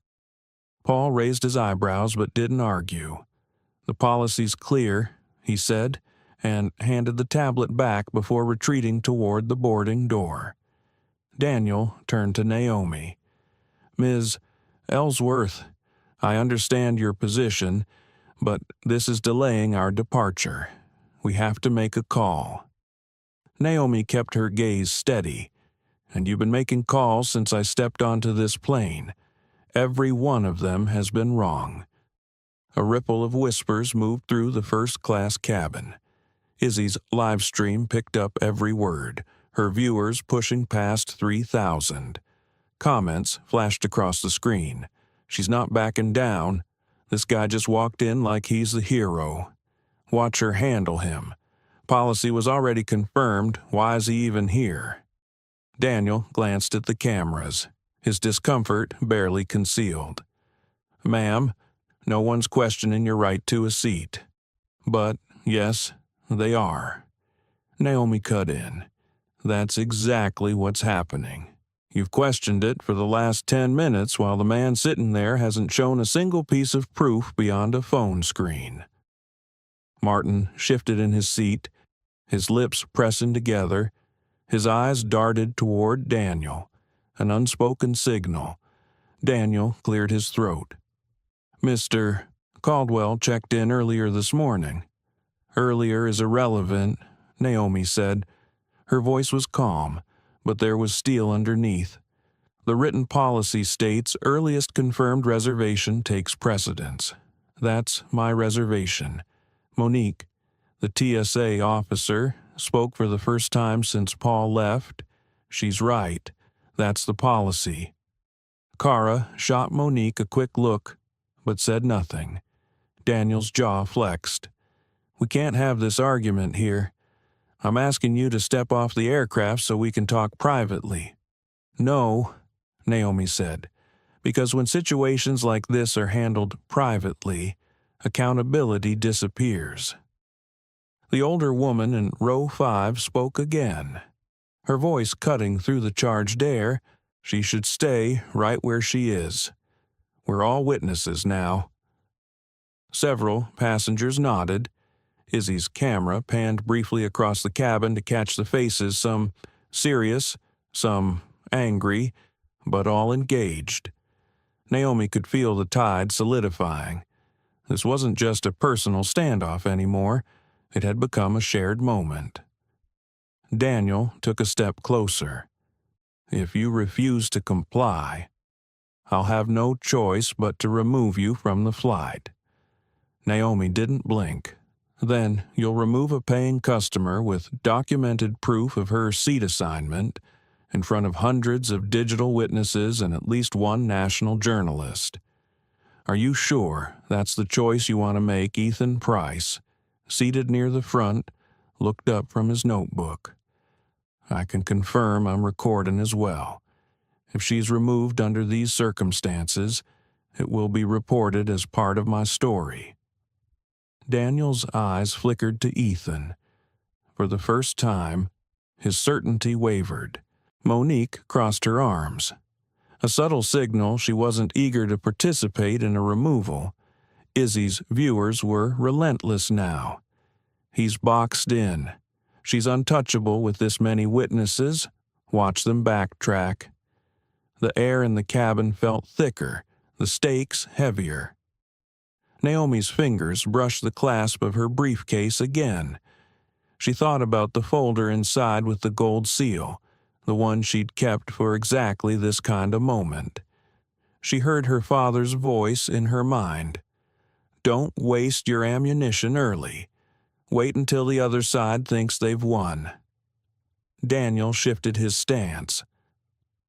Paul raised his eyebrows but didn't argue. "The policy's clear," he said, and handed the tablet back before retreating toward the boarding door. Daniel turned to Naomi. "Ms. Ellsworth, I understand your position, but this is delaying our departure. We have to make a call." Naomi kept her gaze steady. "And you've been making calls since I stepped onto this plane. Every one of them has been wrong." A ripple of whispers moved through the first-class cabin. Izzy's live stream picked up every word, her viewers pushing past 3,000. Comments flashed across the screen. She's not backing down. This guy just walked in like he's the hero. Watch her handle him. Policy was already confirmed. Why is he even here? Daniel glanced at the cameras, his discomfort barely concealed. Ma'am, no one's questioning your right to a seat. But, yes, they are. Naomi cut in. That's exactly what's happening. You've questioned it for the last 10 minutes while the man sitting there hasn't shown a single piece of proof beyond a phone screen. Martin shifted in his seat, his lips pressing together. His eyes darted toward Daniel, an unspoken signal. Daniel cleared his throat. Mr. Caldwell checked in earlier this morning. Earlier is irrelevant, Naomi said. Her voice was calm, but there was steel underneath. The written policy states earliest confirmed reservation takes precedence. That's my reservation. Monique, the TSA officer, spoke for the first time since Paul left. She's right. That's the policy. Kara shot Monique a quick look, but said nothing. Daniel's jaw flexed. We can't have this argument here. I'm asking you to step off the aircraft so we can talk privately. No, Naomi said, because when situations like this are handled privately, accountability disappears. The older woman in row 5 spoke again, her voice cutting through the charged air. She should stay right where she is. We're all witnesses now. Several passengers nodded. Izzy's camera panned briefly across the cabin to catch the faces, some serious, some angry, but all engaged. Naomi could feel the tide solidifying. This wasn't just a personal standoff anymore. It had become a shared moment. Daniel took a step closer. If you refuse to comply, I'll have no choice but to remove you from the flight. Naomi didn't blink. Then you'll remove a paying customer with documented proof of her seat assignment in front of hundreds of digital witnesses and at least one national journalist. Are you sure that's the choice you want to make? Ethan Price, seated near the front, looked up from his notebook. I can confirm I'm recording as well. If she's removed under these circumstances, it will be reported as part of my story. Daniel's eyes flickered to Ethan. For the first time, his certainty wavered. Monique crossed her arms. A subtle signal she wasn't eager to participate in a removal. Izzy's viewers were relentless now. He's boxed in. She's untouchable with this many witnesses. Watch them backtrack. The air in the cabin felt thicker, the stakes heavier. Naomi's fingers brushed the clasp of her briefcase again. She thought about the folder inside with the gold seal, the one she'd kept for exactly this kind of moment. She heard her father's voice in her mind. Don't waste your ammunition early. Wait until the other side thinks they've won. Daniel shifted his stance.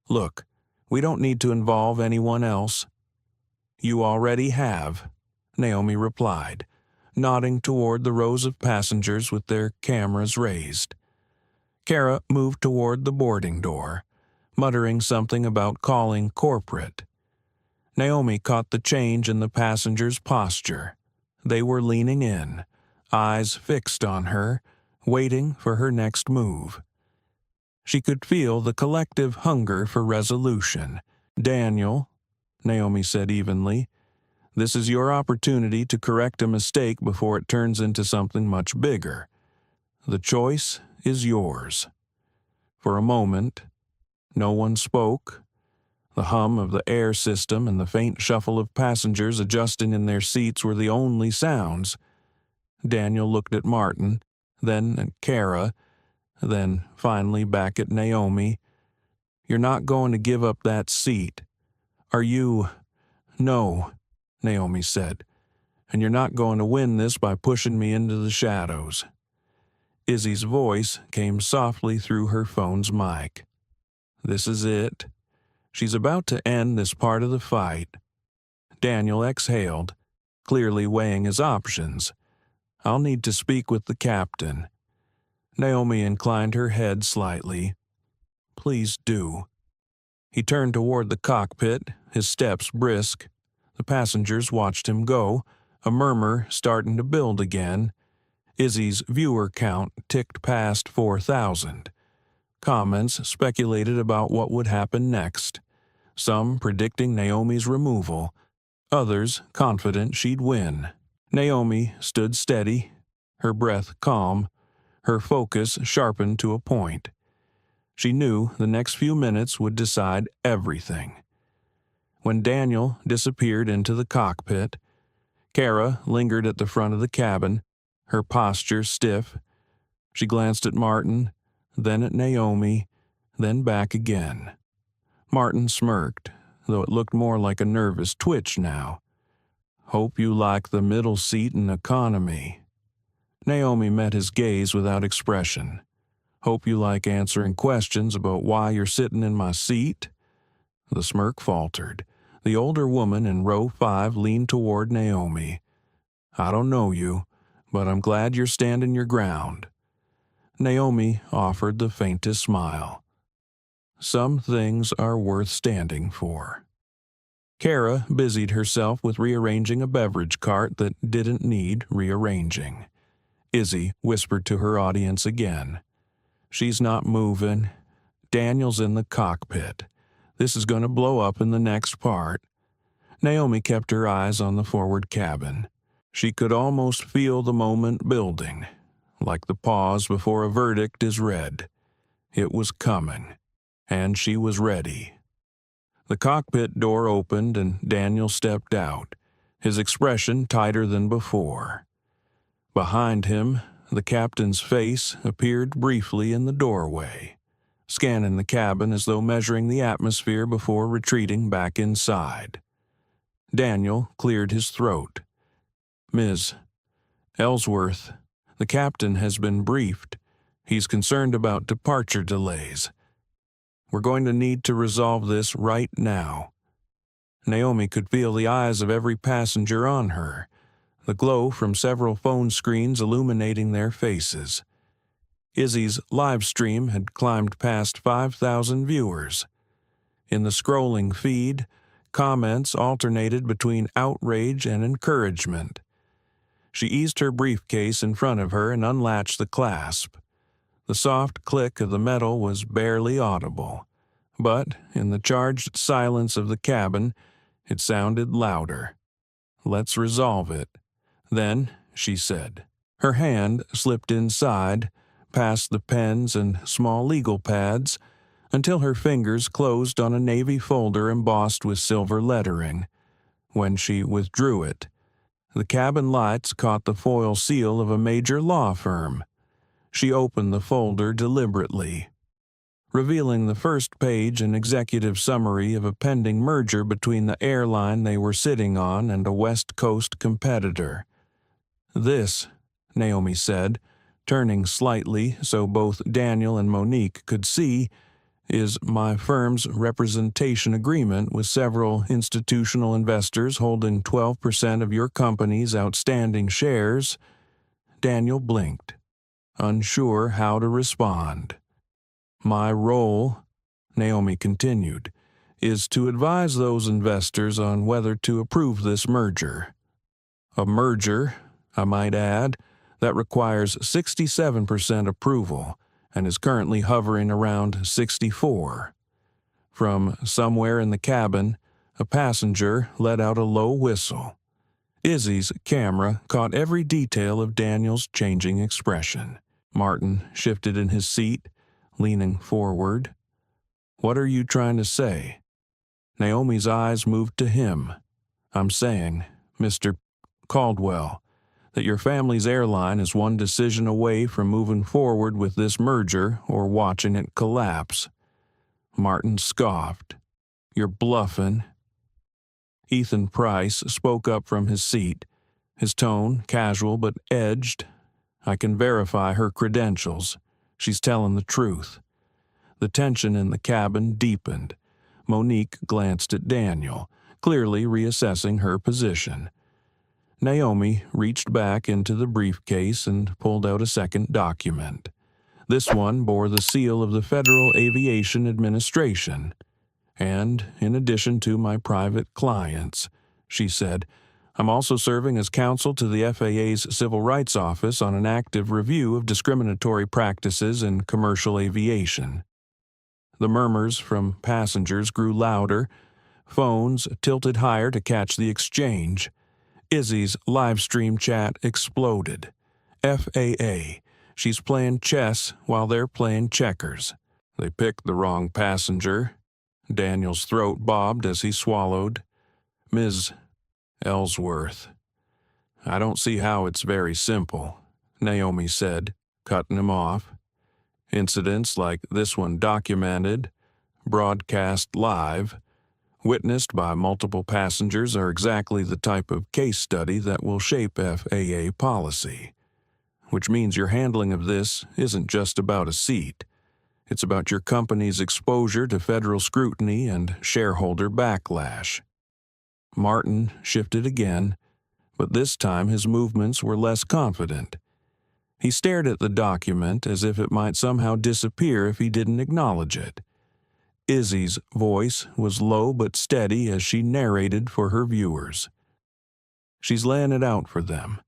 Look, we don't need to involve anyone else. You already have, Naomi replied, nodding toward the rows of passengers with their cameras raised. Kara moved toward the boarding door, muttering something about calling corporate. Naomi caught the change in the passengers' posture. They were leaning in, eyes fixed on her, waiting for her next move. She could feel the collective hunger for resolution. Daniel, Naomi said evenly, this is your opportunity to correct a mistake before it turns into something much bigger. The choice is yours. For a moment, no one spoke. The hum of the air system and the faint shuffle of passengers adjusting in their seats were the only sounds. Daniel looked at Martin, then at Kara, then finally back at Naomi. You're not going to give up that seat. Are you? No, Naomi said. And you're not going to win this by pushing me into the shadows. Izzy's voice came softly through her phone's mic. "This is it. She's about to end this part of the fight." Daniel exhaled, clearly weighing his options. "I'll need to speak with the captain." Naomi inclined her head slightly. "Please do." He turned toward the cockpit, his steps brisk. The passengers watched him go, a murmur starting to build again. Izzy's viewer count ticked past 4,000. Comments speculated about what would happen next, some predicting Naomi's removal, others confident she'd win. Naomi stood steady, her breath calm, her focus sharpened to a point. She knew the next few minutes would decide everything. When Daniel disappeared into the cockpit, Kara lingered at the front of the cabin, her posture stiff. She glanced at Martin, then at Naomi, then back again. Martin smirked, though it looked more like a nervous twitch now. "Hope you like the middle seat in economy." Naomi met his gaze without expression. "Hope you like answering questions about why you're sitting in my seat?" The smirk faltered. The older woman in row 5 leaned toward Naomi. "I don't know you, but I'm glad you're standing your ground." Naomi offered the faintest smile. "Some things are worth standing for." Kara busied herself with rearranging a beverage cart that didn't need rearranging. Izzy whispered to her audience again. "She's not moving. Daniel's in the cockpit. This is going to blow up in the next part." Naomi kept her eyes on the forward cabin. She could almost feel the moment building, like the pause before a verdict is read. It was coming, and she was ready. The cockpit door opened and Daniel stepped out, his expression tighter than before. Behind him, the captain's face appeared briefly in the doorway, scanning the cabin as though measuring the atmosphere before retreating back inside. Daniel cleared his throat. "Ms. Ellsworth, the captain has been briefed. He's concerned about departure delays. We're going to need to resolve this right now." Naomi could feel the eyes of every passenger on her, the glow from several phone screens illuminating their faces. Izzy's live stream had climbed past 5,000 viewers. In the scrolling feed, comments alternated between outrage and encouragement. She eased her briefcase in front of her and unlatched the clasp. The soft click of the metal was barely audible, but in the charged silence of the cabin, it sounded louder. "Let's resolve it." Then, she said. Her hand slipped inside, past the pens and small legal pads, until her fingers closed on a navy folder embossed with silver lettering. When she withdrew it, the cabin lights caught the foil seal of a major law firm. She opened the folder deliberately, revealing the first page an executive summary of a pending merger between the airline they were sitting on and a West Coast competitor. "This," Naomi said, turning slightly so both Daniel and Monique could see, "is my firm's representation agreement with several institutional investors holding 12% of your company's outstanding shares." Daniel blinked, unsure how to respond. "My role," Naomi continued, "is to advise those investors on whether to approve this merger. A merger, I might add, that requires 67% approval and is currently hovering around 64. From somewhere in the cabin, a passenger let out a low whistle. Izzy's camera caught every detail of Daniel's changing expression. Martin shifted in his seat, leaning forward. "What are you trying to say?" Naomi's eyes moved to him. "I'm saying, Mr. Caldwell, that your family's airline is one decision away from moving forward with this merger or watching it collapse." Martin scoffed. "You're bluffing." Ethan Price spoke up from his seat, his tone casual but edged. I can verify her credentials. She's telling the truth." The tension in the cabin deepened. Monique glanced at Daniel, clearly reassessing her position. Naomi reached back into the briefcase and pulled out a second document. This one bore the seal of the Federal Aviation Administration. "And, in addition to my private clients," she said, "I'm also serving as counsel to the FAA's Civil Rights Office on an active review of discriminatory practices in commercial aviation." The murmurs from passengers grew louder. Phones tilted higher to catch the exchange. Izzy's live stream chat exploded. "FAA. She's playing chess while they're playing checkers. They picked the wrong passenger." Daniel's throat bobbed as he swallowed. "Ms. Ellsworth." "I don't see how it's very simple," Naomi said, cutting him off. "Incidents like this one documented, broadcast live, witnessed by multiple passengers are exactly the type of case study that will shape FAA policy. Which means your handling of this isn't just about a seat. It's about your company's exposure to federal scrutiny and shareholder backlash." Martin shifted again, but this time his movements were less confident. He stared at the document as if it might somehow disappear if he didn't acknowledge it. Izzy's voice was low but steady as she narrated for her viewers. "She's laying it out for them,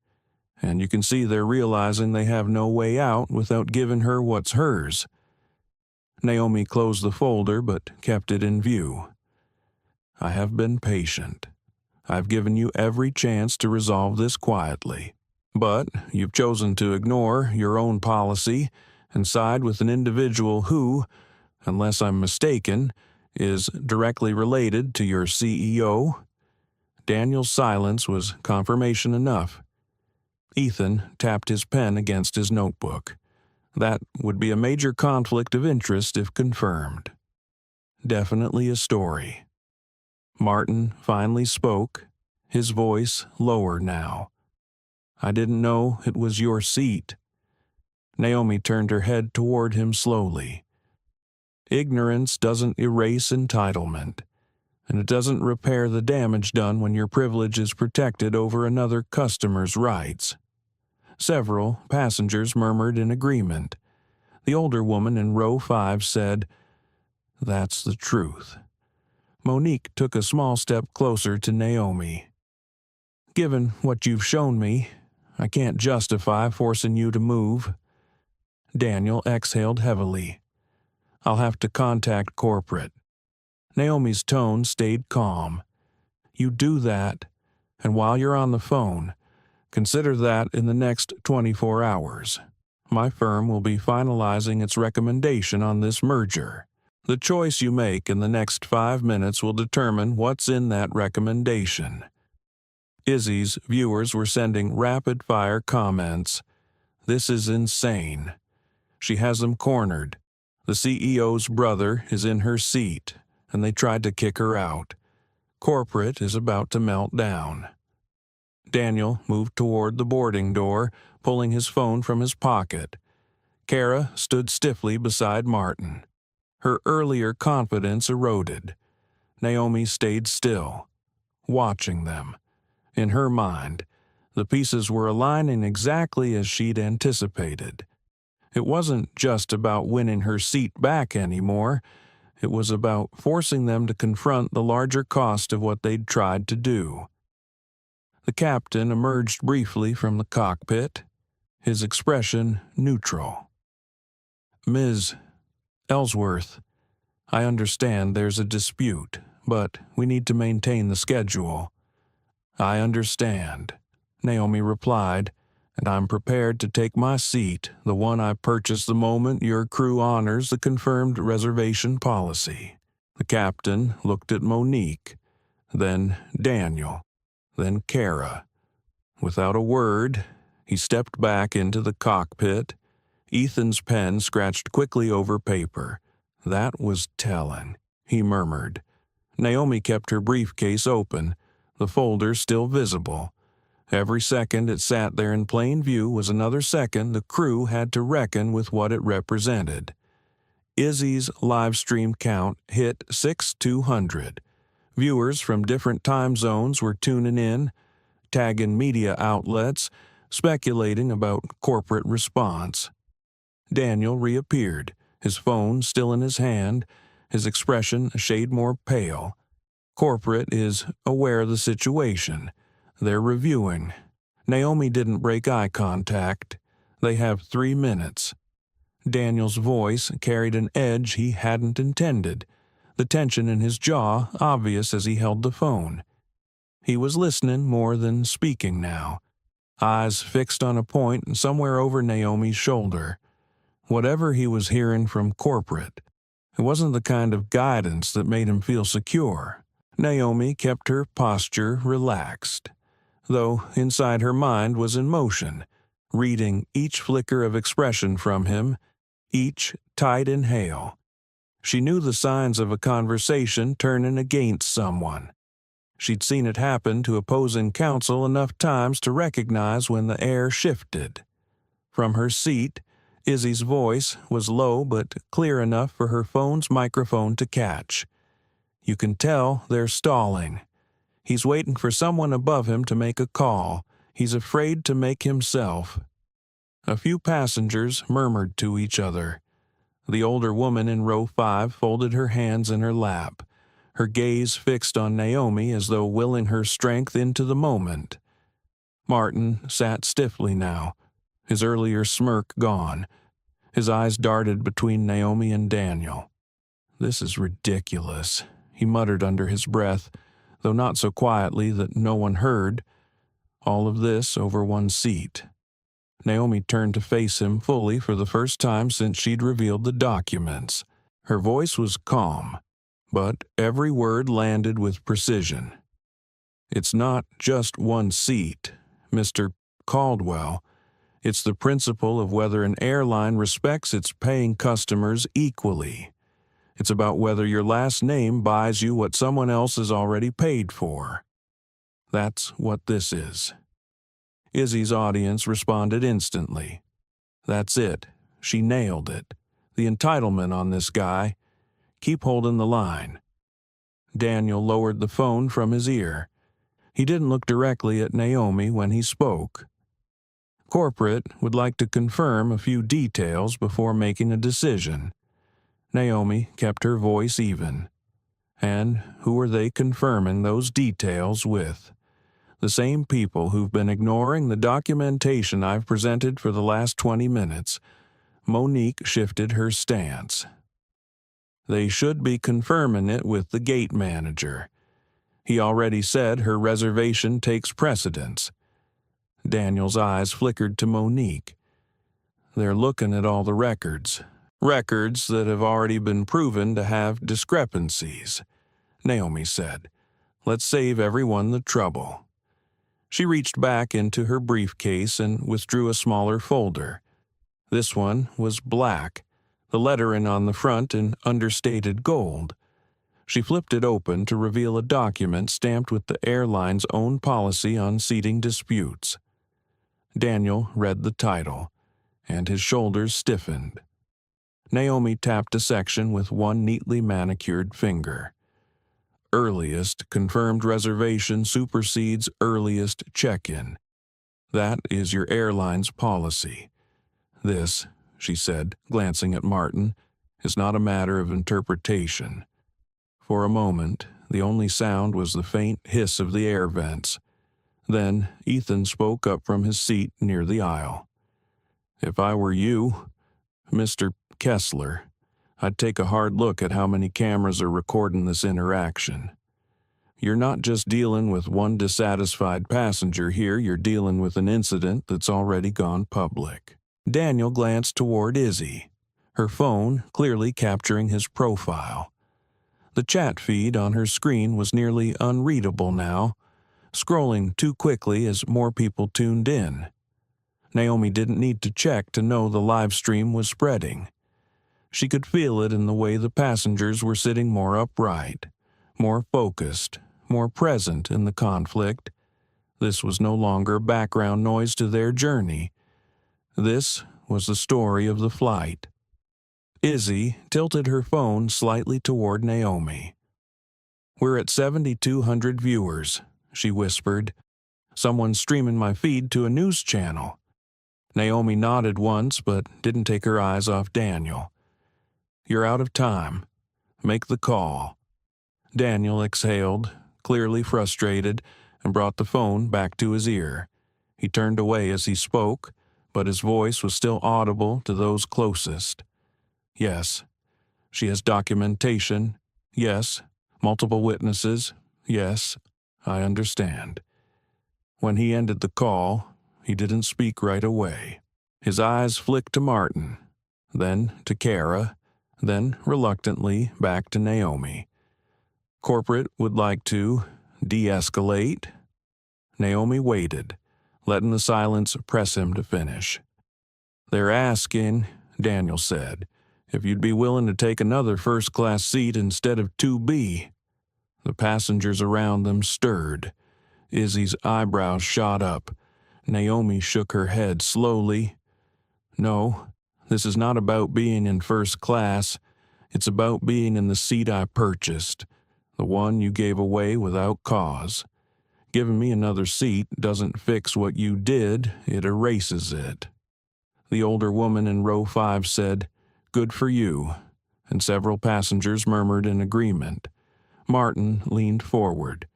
and you can see they're realizing they have no way out without giving her what's hers." Naomi closed the folder but kept it in view. "I have been patient. I've given you every chance to resolve this quietly. But you've chosen to ignore your own policy and side with an individual who, unless I'm mistaken, is directly related to your CEO." Daniel's silence was confirmation enough. Ethan tapped his pen against his notebook. That would be a major conflict of interest if confirmed. Definitely a story. Martin finally spoke, his voice lower now. "I didn't know it was your seat." Naomi turned her head toward him slowly. "Ignorance doesn't erase entitlement, and it doesn't repair the damage done when your privilege is protected over another customer's rights." Several passengers murmured in agreement. The older woman in row 5 said, "That's the truth." Monique took a small step closer to Naomi. "Given what you've shown me, I can't justify forcing you to move." Daniel exhaled heavily. "I'll have to contact corporate." Naomi's tone stayed calm. "You do that, and while you're on the phone, consider that in the next 24 hours. My firm will be finalizing its recommendation on this merger. The choice you make in the next 5 minutes will determine what's in that recommendation." Izzy's viewers were sending rapid-fire comments. "This is insane. She has them cornered. The CEO's brother is in her seat, and they tried to kick her out. Corporate is about to melt down." Daniel moved toward the boarding door, pulling his phone from his pocket. Kara stood stiffly beside Martin. Her earlier confidence eroded. Naomi stayed still, watching them. In her mind, the pieces were aligning exactly as she'd anticipated. It wasn't just about winning her seat back anymore. It was about forcing them to confront the larger cost of what they'd tried to do. The captain emerged briefly from the cockpit, his expression neutral. "Ms. Ellsworth, I understand there's a dispute, but we need to maintain the schedule." "I understand," Naomi replied, "and I'm prepared to take my seat, the one I purchased the moment your crew honors the confirmed reservation policy." The captain looked at Monique, then Daniel, then Kara. Without a word, he stepped back into the cockpit. Ethan's pen scratched quickly over paper. "That was telling," he murmured. Naomi kept her briefcase open, the folder still visible. Every second it sat there in plain view was another second the crew had to reckon with what it represented. Izzy's live stream count hit 6,200. Viewers from different time zones were tuning in, tagging media outlets, speculating about corporate response. Daniel reappeared, his phone still in his hand, his expression a shade more pale. Corporate is aware of the situation. They're reviewing. Naomi didn't break eye contact. They have 3 minutes. Daniel's voice carried an edge he hadn't intended, the tension in his jaw obvious as he held the phone. He was listening more than speaking now, eyes fixed on a point somewhere over Naomi's shoulder. Whatever he was hearing from corporate, it wasn't the kind of guidance that made him feel secure. Naomi kept her posture relaxed, though inside her mind was in motion, reading each flicker of expression from him, each tight inhale. She knew the signs of a conversation turning against someone. She'd seen it happen to opposing counsel enough times to recognize when the air shifted. From her seat, Izzy's voice was low but clear enough for her phone's microphone to catch. You can tell they're stalling. He's waiting for someone above him to make a call. He's afraid to make himself. A few passengers murmured to each other. The older woman in row 5 folded her hands in her lap, her gaze fixed on Naomi as though willing her strength into the moment. Martin sat stiffly now, his earlier smirk gone. His eyes darted between Naomi and Daniel. "This is ridiculous," he muttered under his breath, though not so quietly that no one heard. All of this over one seat. Naomi turned to face him fully for the first time since she'd revealed the documents. Her voice was calm, but every word landed with precision. "It's not just one seat, Mr. Caldwell. It's the principle of whether an airline respects its paying customers equally. It's about whether your last name buys you what someone else has already paid for. That's what this is." Izzy's audience responded instantly. That's it. She nailed it. The entitlement on this guy. Keep holding the line. Daniel lowered the phone from his ear. He didn't look directly at Naomi when he spoke. Corporate would like to confirm a few details before making a decision. Naomi kept her voice even. And who are they confirming those details with? The same people who've been ignoring the documentation I've presented for the last 20 minutes. Monique shifted her stance. They should be confirming it with the gate manager. He already said her reservation takes precedence. Daniel's eyes flickered to Monique. They're looking at all the records. Records that have already been proven to have discrepancies. Naomi said, "Let's save everyone the trouble." She reached back into her briefcase and withdrew a smaller folder. This one was black, the lettering on the front in understated gold. She flipped it open to reveal a document stamped with the airline's own policy on seating disputes. Daniel read the title, and his shoulders stiffened. Naomi tapped a section with one neatly manicured finger. Earliest confirmed reservation supersedes earliest check-in. That is your airline's policy. This, she said, glancing at Martin, is not a matter of interpretation. For a moment, the only sound was the faint hiss of the air vents. Then Ethan spoke up from his seat near the aisle. "If I were you, Mr. Kessler, I'd take a hard look at how many cameras are recording this interaction. You're not just dealing with one dissatisfied passenger here, you're dealing with an incident that's already gone public." Daniel glanced toward Izzy, her phone clearly capturing his profile. The chat feed on her screen was nearly unreadable now, scrolling too quickly as more people tuned in. Naomi didn't need to check to know the live stream was spreading. She could feel it in the way the passengers were sitting more upright, more focused, more present in the conflict. This was no longer background noise to their journey. This was the story of the flight. Izzy tilted her phone slightly toward Naomi. "We're at 7,200 viewers," she whispered. "Someone's streaming my feed to a news channel." Naomi nodded once but didn't take her eyes off Daniel. "You're out of time. Make the call." Daniel exhaled, clearly frustrated, and brought the phone back to his ear. He turned away as he spoke, but his voice was still audible to those closest. "Yes. She has documentation. Yes. Multiple witnesses. Yes. I understand." When he ended the call, he didn't speak right away. His eyes flicked to Martin, then to Kara, then reluctantly back to Naomi. "Corporate would like to de-escalate." Naomi waited, letting the silence press him to finish. "They're asking," Daniel said, "if you'd be willing to take another first-class seat instead of 2B. The passengers around them stirred. Izzy's eyebrows shot up. Naomi shook her head slowly. "No, this is not about being in first class. It's about being in the seat I purchased, the one you gave away without cause. Giving me another seat doesn't fix what you did, it erases it." The older woman in row 5 said, "Good for you," and several passengers murmured in agreement. Martin leaned forward.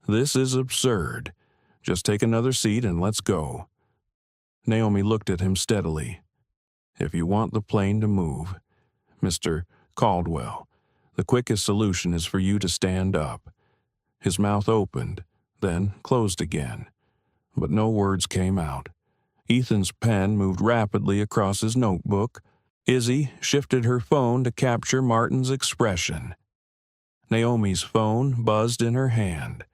"This is absurd. Just take another seat and let's go." Naomi looked at him steadily. "If you want the plane to move, Mr. Caldwell, the quickest solution is for you to stand up." His mouth opened, then closed again, but no words came out. Ethan's pen moved rapidly across his notebook. Izzy shifted her phone to capture Martin's expression. Naomi's phone buzzed in her hand.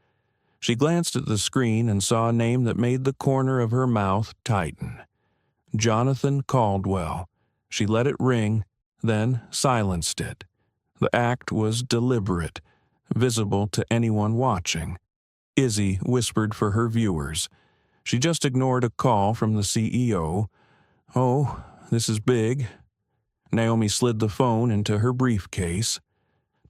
She glanced at the screen and saw a name that made the corner of her mouth tighten. Jonathan Caldwell. She let it ring, then silenced it. The act was deliberate, visible to anyone watching. Izzy whispered for her viewers. She just ignored a call from the CEO. "Oh, this is big." Naomi slid the phone into her briefcase.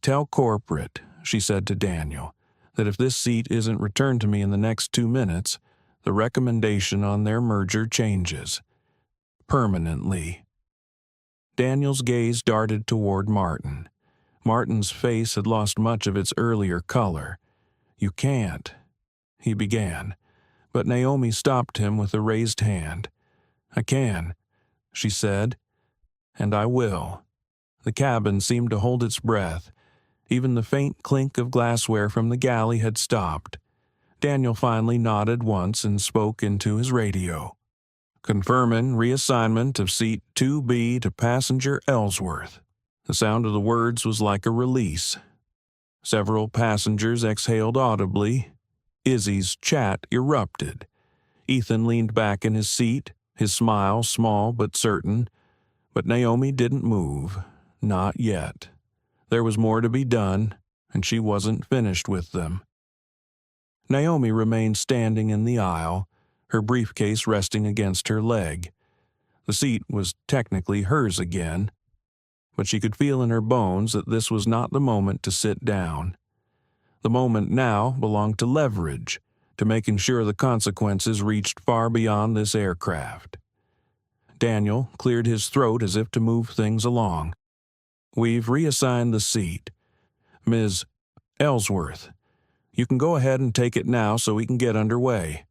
"Tell corporate," she said to Daniel, "that if this seat isn't returned to me in the next 2 minutes, the recommendation on their merger changes. Permanently." Daniel's gaze darted toward Martin. Martin's face had lost much of its earlier color. "You can't," he began, but Naomi stopped him with a raised hand. "I can," she said, "and I will." The cabin seemed to hold its breath. Even the faint clink of glassware from the galley had stopped. Daniel finally nodded once and spoke into his radio. "Confirming reassignment of seat 2B to passenger Ellsworth." The sound of the words was like a release. Several passengers exhaled audibly. Izzy's chat erupted. Ethan leaned back in his seat, his smile small but certain. But Naomi didn't move. Not yet. There was more to be done, and she wasn't finished with them. Naomi remained standing in the aisle, her briefcase resting against her leg. The seat was technically hers again, but she could feel in her bones that this was not the moment to sit down. The moment now belonged to leverage, to making sure the consequences reached far beyond this aircraft. Daniel cleared his throat as if to move things along. "We've reassigned the seat. Ms. Ellsworth, you can go ahead and take it now so we can get underway."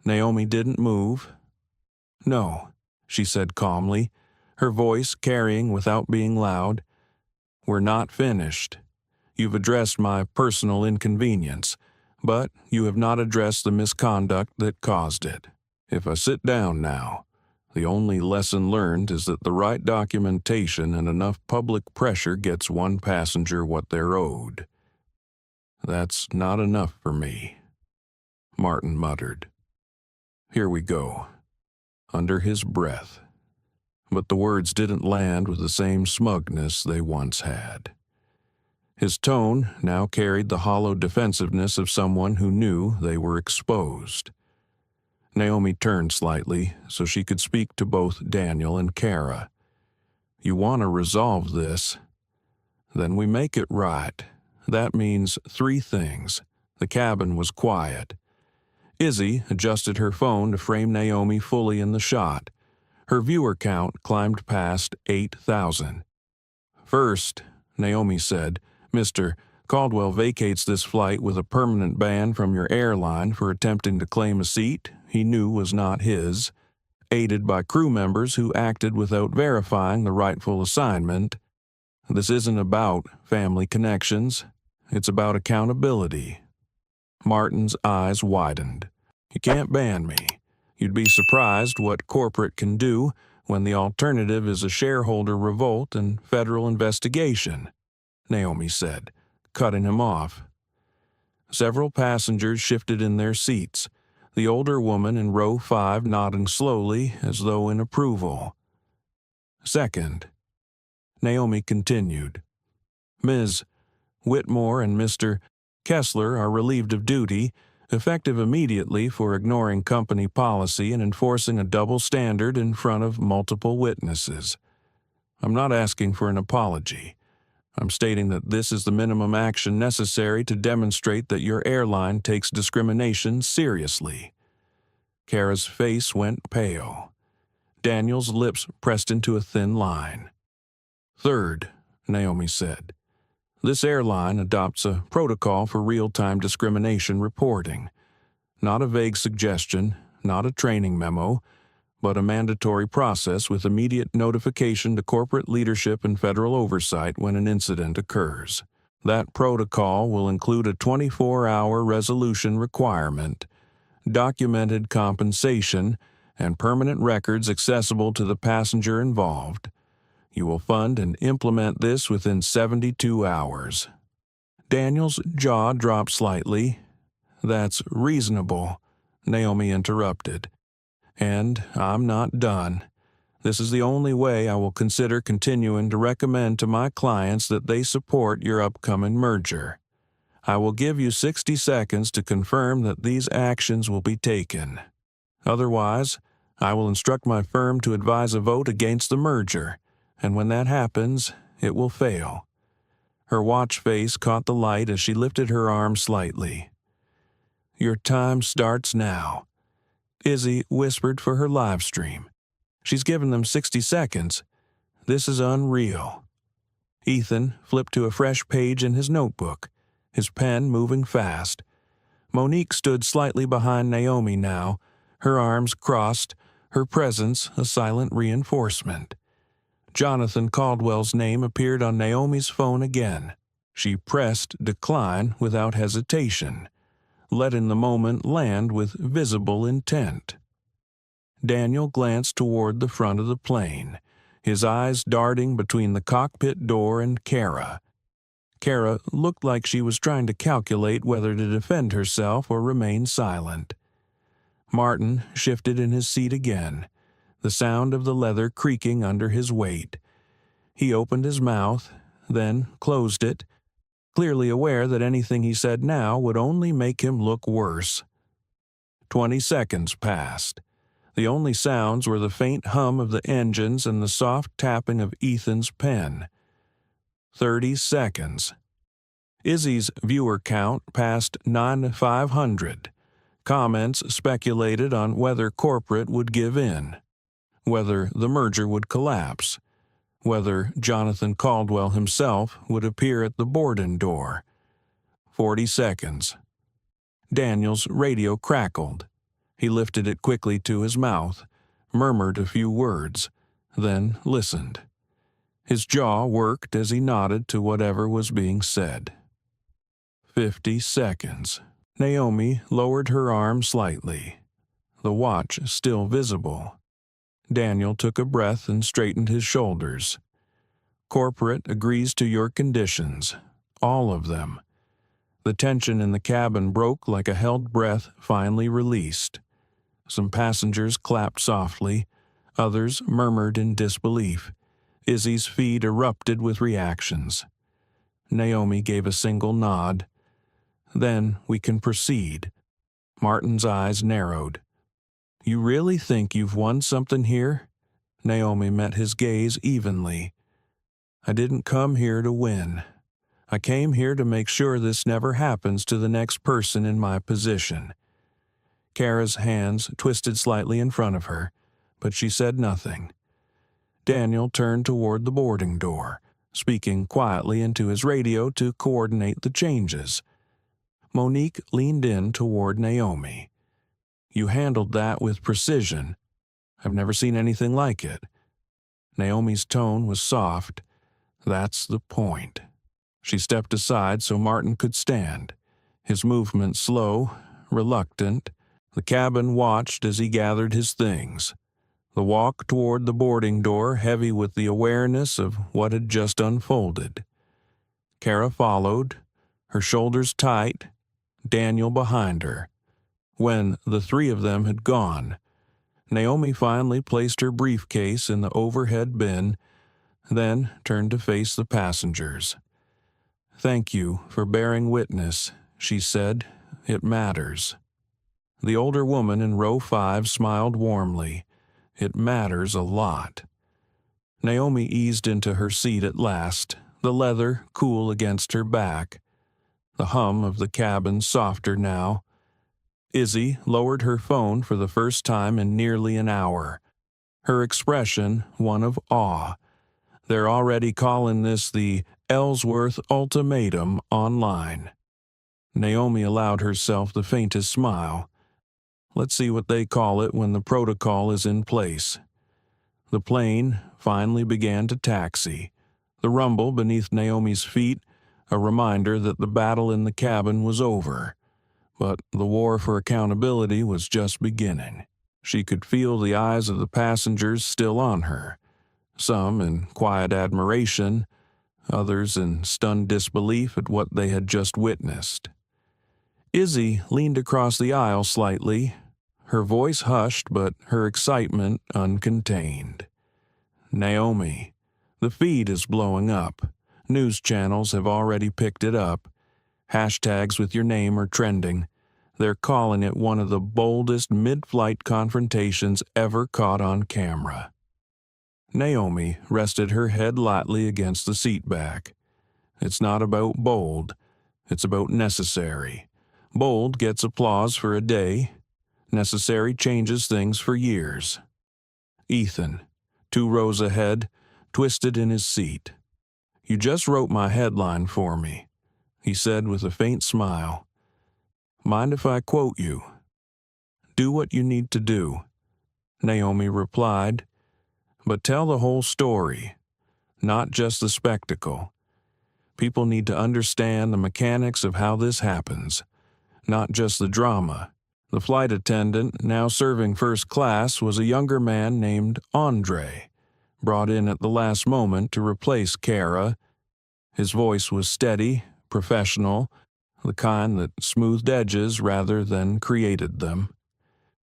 Naomi didn't move. "No," she said calmly, her voice carrying without being loud. "We're not finished. You've addressed my personal inconvenience, but you have not addressed the misconduct that caused it. If I sit down now, the only lesson learned is that the right documentation and enough public pressure gets one passenger what they're owed. That's not enough for me," Martin muttered. "Here we go," under his breath. But the words didn't land with the same smugness they once had. His tone now carried the hollow defensiveness of someone who knew they were exposed. Naomi turned slightly so she could speak to both Daniel and Kara. "You want to resolve this? Then we make it right. That means 3 things." The cabin was quiet. Izzy adjusted her phone to frame Naomi fully in the shot. Her viewer count climbed past 8,000. "First," Naomi said, "Mr. Caldwell vacates this flight with a permanent ban from your airline for attempting to claim a seat he knew was not his, aided by crew members who acted without verifying the rightful assignment. This isn't about family connections. It's about accountability." Martin's eyes widened. "You can't ban me. You'd be surprised what corporate can do when the alternative is a shareholder revolt and federal investigation," Naomi said, cutting him off. Several passengers shifted in their seats, the older woman in row 5 nodding slowly as though in approval. "Second," Naomi continued, "Ms. Whitmore and Mr. Kessler are relieved of duty, effective immediately for ignoring company policy and enforcing a double standard in front of multiple witnesses. I'm not asking for an apology. I'm stating that this is the minimum action necessary to demonstrate that your airline takes discrimination seriously." Kara's face went pale. Daniel's lips pressed into a thin line. "Third," Naomi said, "this airline adopts a protocol for real-time discrimination reporting. Not a vague suggestion, not a training memo, but a mandatory process with immediate notification to corporate leadership and federal oversight when an incident occurs. That protocol will include a 24-hour resolution requirement, documented compensation, and permanent records accessible to the passenger involved. You will fund and implement this within 72 hours. Daniel's jaw dropped slightly. "That's reasonable," Naomi interrupted. "And I'm not done. This is the only way I will consider continuing to recommend to my clients that they support your upcoming merger. I will give you 60 seconds to confirm that these actions will be taken. Otherwise, I will instruct my firm to advise a vote against the merger, and when that happens, it will fail." Her watch face caught the light as she lifted her arm slightly. "Your time starts now." Izzy whispered for her live stream. "She's given them 60 seconds. This is unreal." Ethan flipped to a fresh page in his notebook, his pen moving fast. Monique stood slightly behind Naomi now, her arms crossed, her presence a silent reinforcement. Jonathan Caldwell's name appeared on Naomi's phone again. She pressed decline without hesitation, letting the moment land with visible intent. Daniel glanced toward the front of the plane, his eyes darting between the cockpit door and Kara. Kara looked like she was trying to calculate whether to defend herself or remain silent. Martin shifted in his seat again, the sound of the leather creaking under his weight. He opened his mouth, then closed it, clearly aware that anything he said now would only make him look worse. 20 seconds passed. The only sounds were the faint hum of the engines and the soft tapping of Ethan's pen. 30 seconds. Izzy's viewer count passed 9,500. Comments speculated on whether corporate would give in, whether the merger would collapse, whether Jonathan Caldwell himself would appear at the boarding door. 40 seconds. Daniel's radio crackled. He lifted it quickly to his mouth, murmured a few words, then listened. His jaw worked as he nodded to whatever was being said. 50 seconds. Naomi lowered her arm slightly, the watch still visible. Daniel took a breath and straightened his shoulders. Corporate agrees to your conditions, all of them. The tension in the cabin broke like a held breath finally released. Some passengers clapped softly, others murmured in disbelief. Izzy's feed erupted with reactions. Naomi gave a single nod. "Then we can proceed." Martin's eyes narrowed. "You really think you've won something here?" Naomi met his gaze evenly. "I didn't come here to win. I came here to make sure this never happens to the next person in my position." Kara's hands twisted slightly in front of her, but she said nothing. Daniel turned toward the boarding door, speaking quietly into his radio to coordinate the changes. Monique leaned in toward Naomi. "You handled that with precision. I've never seen anything like it." Naomi's tone was soft. "That's the point." She stepped aside so Martin could stand, his movement slow, reluctant. The cabin watched as he gathered his things, the walk toward the boarding door heavy with the awareness of what had just unfolded. Kara followed, her shoulders tight, Daniel behind her. When the three of them had gone, Naomi finally placed her briefcase in the overhead bin, then turned to face the passengers. "Thank you for bearing witness," she said. "It matters." The older woman in row 5 smiled warmly. "It matters a lot." Naomi eased into her seat at last, the leather cool against her back. The hum of the cabin softer now. Izzy lowered her phone for the first time in nearly an hour, her expression one of awe. "They're already calling this the Ellsworth Ultimatum online." Naomi allowed herself the faintest smile. "Let's see what they call it when the protocol is in place." The plane finally began to taxi, the rumble beneath Naomi's feet a reminder that the battle in the cabin was over. But the war for accountability was just beginning. She could feel the eyes of the passengers still on her, some in quiet admiration, others in stunned disbelief at what they had just witnessed. Izzy leaned across the aisle slightly, her voice hushed but her excitement uncontained. "Naomi, the feed is blowing up. News channels have already picked it up. Hashtags with your name are trending. They're calling it one of the boldest mid-flight confrontations ever caught on camera." Naomi rested her head lightly against the seat back. "It's not about bold. It's about necessary. Bold gets applause for a day. Necessary changes things for years." Ethan, 2 rows ahead, twisted in his seat. "You just wrote my headline for me," he said with a faint smile. "Mind if I quote you?" "Do what you need to do," Naomi replied. "But tell the whole story, not just the spectacle. People need to understand the mechanics of how this happens, not just the drama." The flight attendant, now serving first class, was a younger man named Andre, brought in at the last moment to replace Kara. His voice was steady, professional, the kind that smoothed edges rather than created them.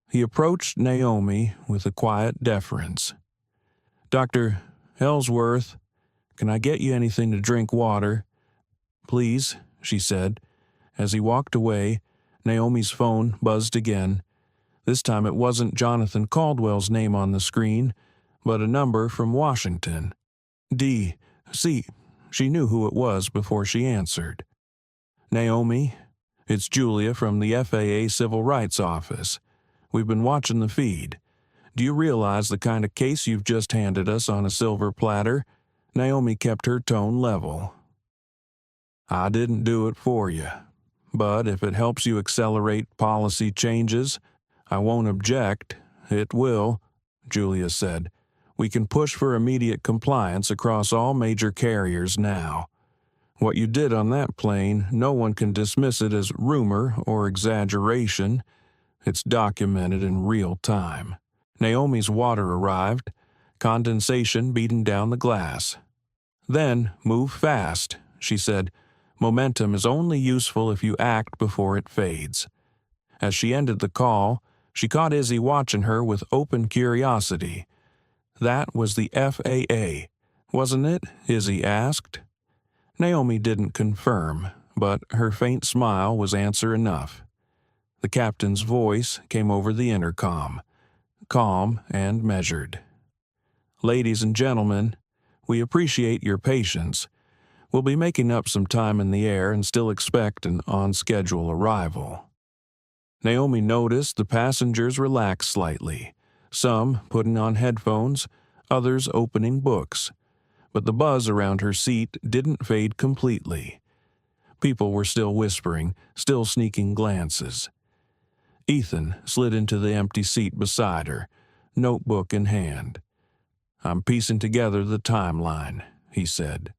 He approached Naomi with a quiet deference. "Dr. Ellsworth, can I get you anything to drink water?" "Please," she said. As he walked away, Naomi's phone buzzed again. This time it wasn't Jonathan Caldwell's name on the screen, but a number from Washington. D.C. She knew who it was before she answered. "Naomi, it's Julia from the FAA Civil Rights Office. We've been watching the feed. Do you realize the kind of case you've just handed us on a silver platter?" Naomi kept her tone level. "I didn't do it for you, but if it helps you accelerate policy changes, I won't object. It will," Julia said. "We can push for immediate compliance across all major carriers now. What you did on that plane, no one can dismiss it as rumor or exaggeration. It's documented in real time." Naomi's water arrived, condensation beating down the glass. "Then move fast," she said. "Momentum is only useful if you act before it fades." As she ended the call, she caught Izzy watching her with open curiosity. "That was the FAA, wasn't it?" Izzy asked. Naomi didn't confirm, but her faint smile was answer enough. The captain's voice came over the intercom, calm and measured. "Ladies and gentlemen, we appreciate your patience. We'll be making up some time in the air and still expect an on-schedule arrival." Naomi noticed the passengers relax slightly, some putting on headphones, others opening books. But the buzz around her seat didn't fade completely. People were still whispering, still sneaking glances. Ethan slid into the empty seat beside her, notebook in hand. "I'm piecing together the timeline," he said.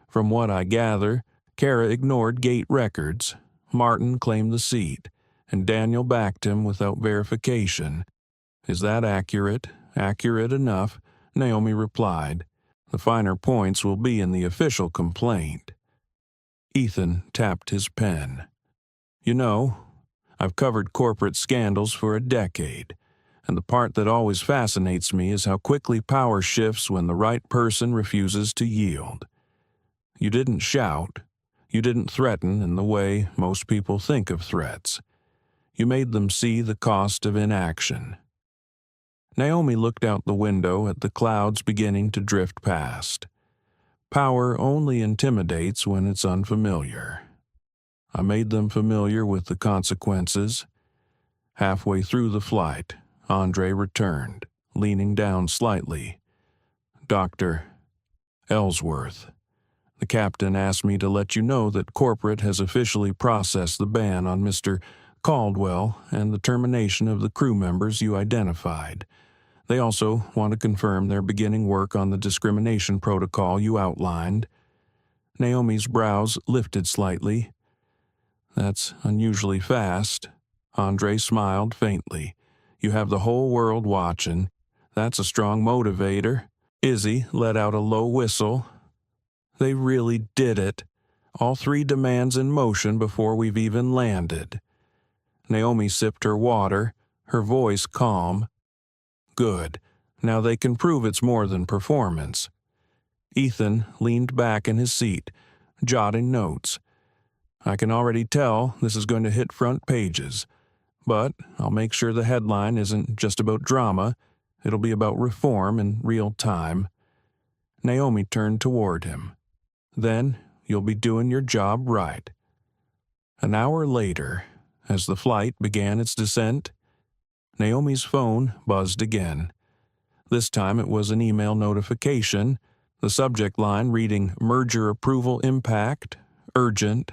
"From what I gather, Kara ignored gate records, Martin claimed the seat, and Daniel backed him without verification. Is that accurate? Accurate enough," Naomi replied. "The finer points will be in the official complaint." Ethan tapped his pen. "You know, I've covered corporate scandals for a decade, and the part that always fascinates me is how quickly power shifts when the right person refuses to yield. You didn't shout. You didn't threaten in the way most people think of threats. You made them see the cost of inaction." Naomi looked out the window at the clouds beginning to drift past. Power only intimidates when it's unfamiliar. "I made them familiar with the consequences." Halfway through the flight, Andre returned, leaning down slightly. "Dr. Ellsworth, the captain asked me to let you know that corporate has officially processed the ban on Mr. Caldwell and the termination of the crew members you identified. They also want to confirm they're beginning work on the discrimination protocol you outlined." Naomi's brows lifted slightly. "That's unusually fast." Andre smiled faintly. "You have the whole world watching. That's a strong motivator." Izzy let out a low whistle. "They really did it. All 3 demands in motion before we've even landed." Naomi sipped her water, her voice calm. "Good. Now they can prove it's more than performance." Ethan leaned back in his seat, jotting notes. "I can already tell this is going to hit front pages, but I'll make sure the headline isn't just about drama. It'll be about reform in real time." Naomi turned toward him. "Then you'll be doing your job right." An hour later, as the flight began its descent, Naomi's phone buzzed again. This time it was an email notification, the subject line reading "Merger Approval Impact, Urgent."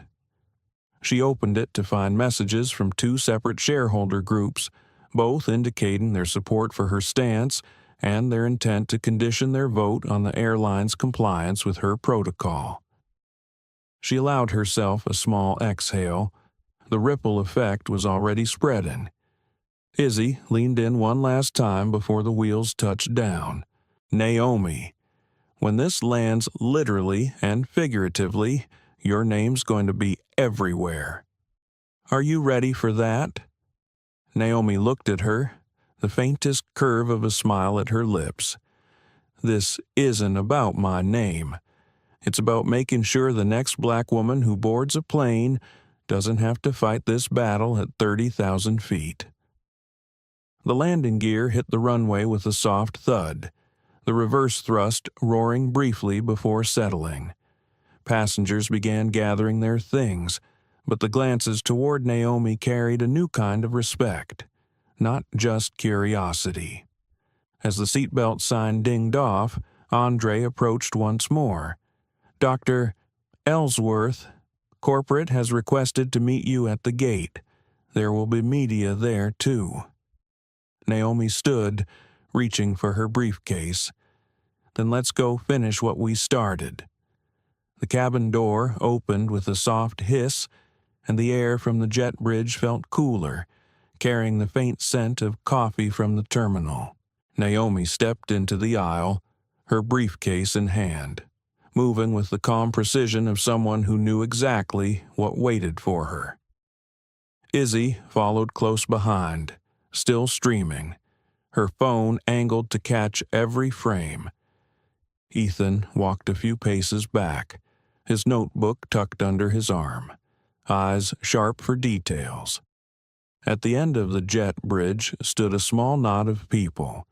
She opened it to find messages from 2 separate shareholder groups, both indicating their support for her stance and their intent to condition their vote on the airline's compliance with her protocol. She allowed herself a small exhale. The ripple effect was already spreading. Izzy leaned in one last time before the wheels touched down. "Naomi, when this lands literally and figuratively, your name's going to be everywhere. Are you ready for that?" Naomi looked at her, the faintest curve of a smile at her lips. "This isn't about my name. It's about making sure the next black woman who boards a plane doesn't have to fight this battle at 30,000 feet." The landing gear hit the runway with a soft thud, the reverse thrust roaring briefly before settling. Passengers began gathering their things, but the glances toward Naomi carried a new kind of respect, not just curiosity. As the seatbelt sign dinged off, Andre approached once more. "Dr. Ellsworth, corporate has requested to meet you at the gate. There will be media there, too." Naomi stood, reaching for her briefcase. "Then let's go finish what we started." The cabin door opened with a soft hiss, and the air from the jet bridge felt cooler, carrying the faint scent of coffee from the terminal. Naomi stepped into the aisle, her briefcase in hand, moving with the calm precision of someone who knew exactly what waited for her. Izzy followed close behind, still streaming, her phone angled to catch every frame. Ethan walked a few paces back, his notebook tucked under his arm, eyes sharp for details. At the end of the jet bridge stood a small knot of people.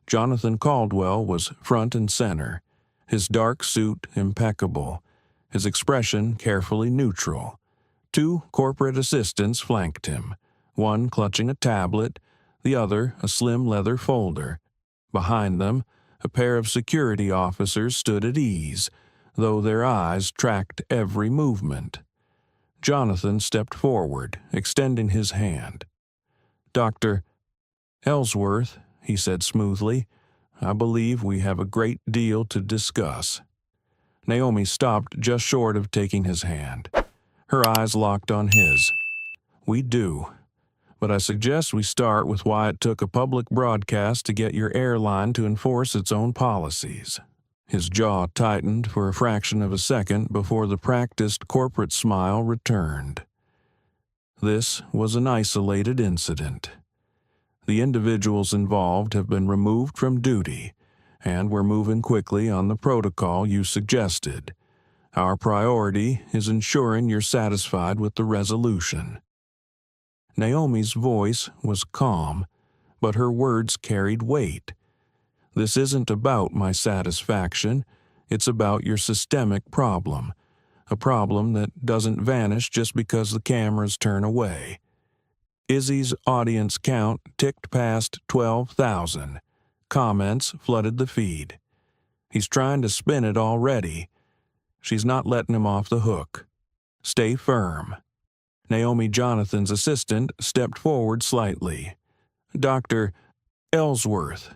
Jonathan Caldwell was front and center, his dark suit impeccable, his expression carefully neutral. Two corporate assistants flanked him, one clutching a tablet, the other a slim leather folder. Behind them, a pair of security officers stood at ease, though their eyes tracked every movement. Jonathan stepped forward, extending his hand. "Dr. Ellsworth," he said smoothly, "I believe we have a great deal to discuss." Naomi stopped just short of taking his hand. Her eyes locked on his. "We do. But I suggest we start with why it took a public broadcast to get your airline to enforce its own policies." His jaw tightened for a fraction of a second before the practiced corporate smile returned. This was an isolated incident. The individuals involved have been removed from duty, and we're moving quickly on the protocol you suggested. Our priority is ensuring you're satisfied with the resolution. Naomi's voice was calm, but her words carried weight. This isn't about my satisfaction, it's about your systemic problem, a problem that doesn't vanish just because the cameras turn away. Izzy's audience count ticked past 12,000. Comments flooded the feed. He's trying to spin it already. She's not letting him off the hook. Stay firm. Naomi Jonathan's assistant stepped forward slightly. "Dr. Ellsworth,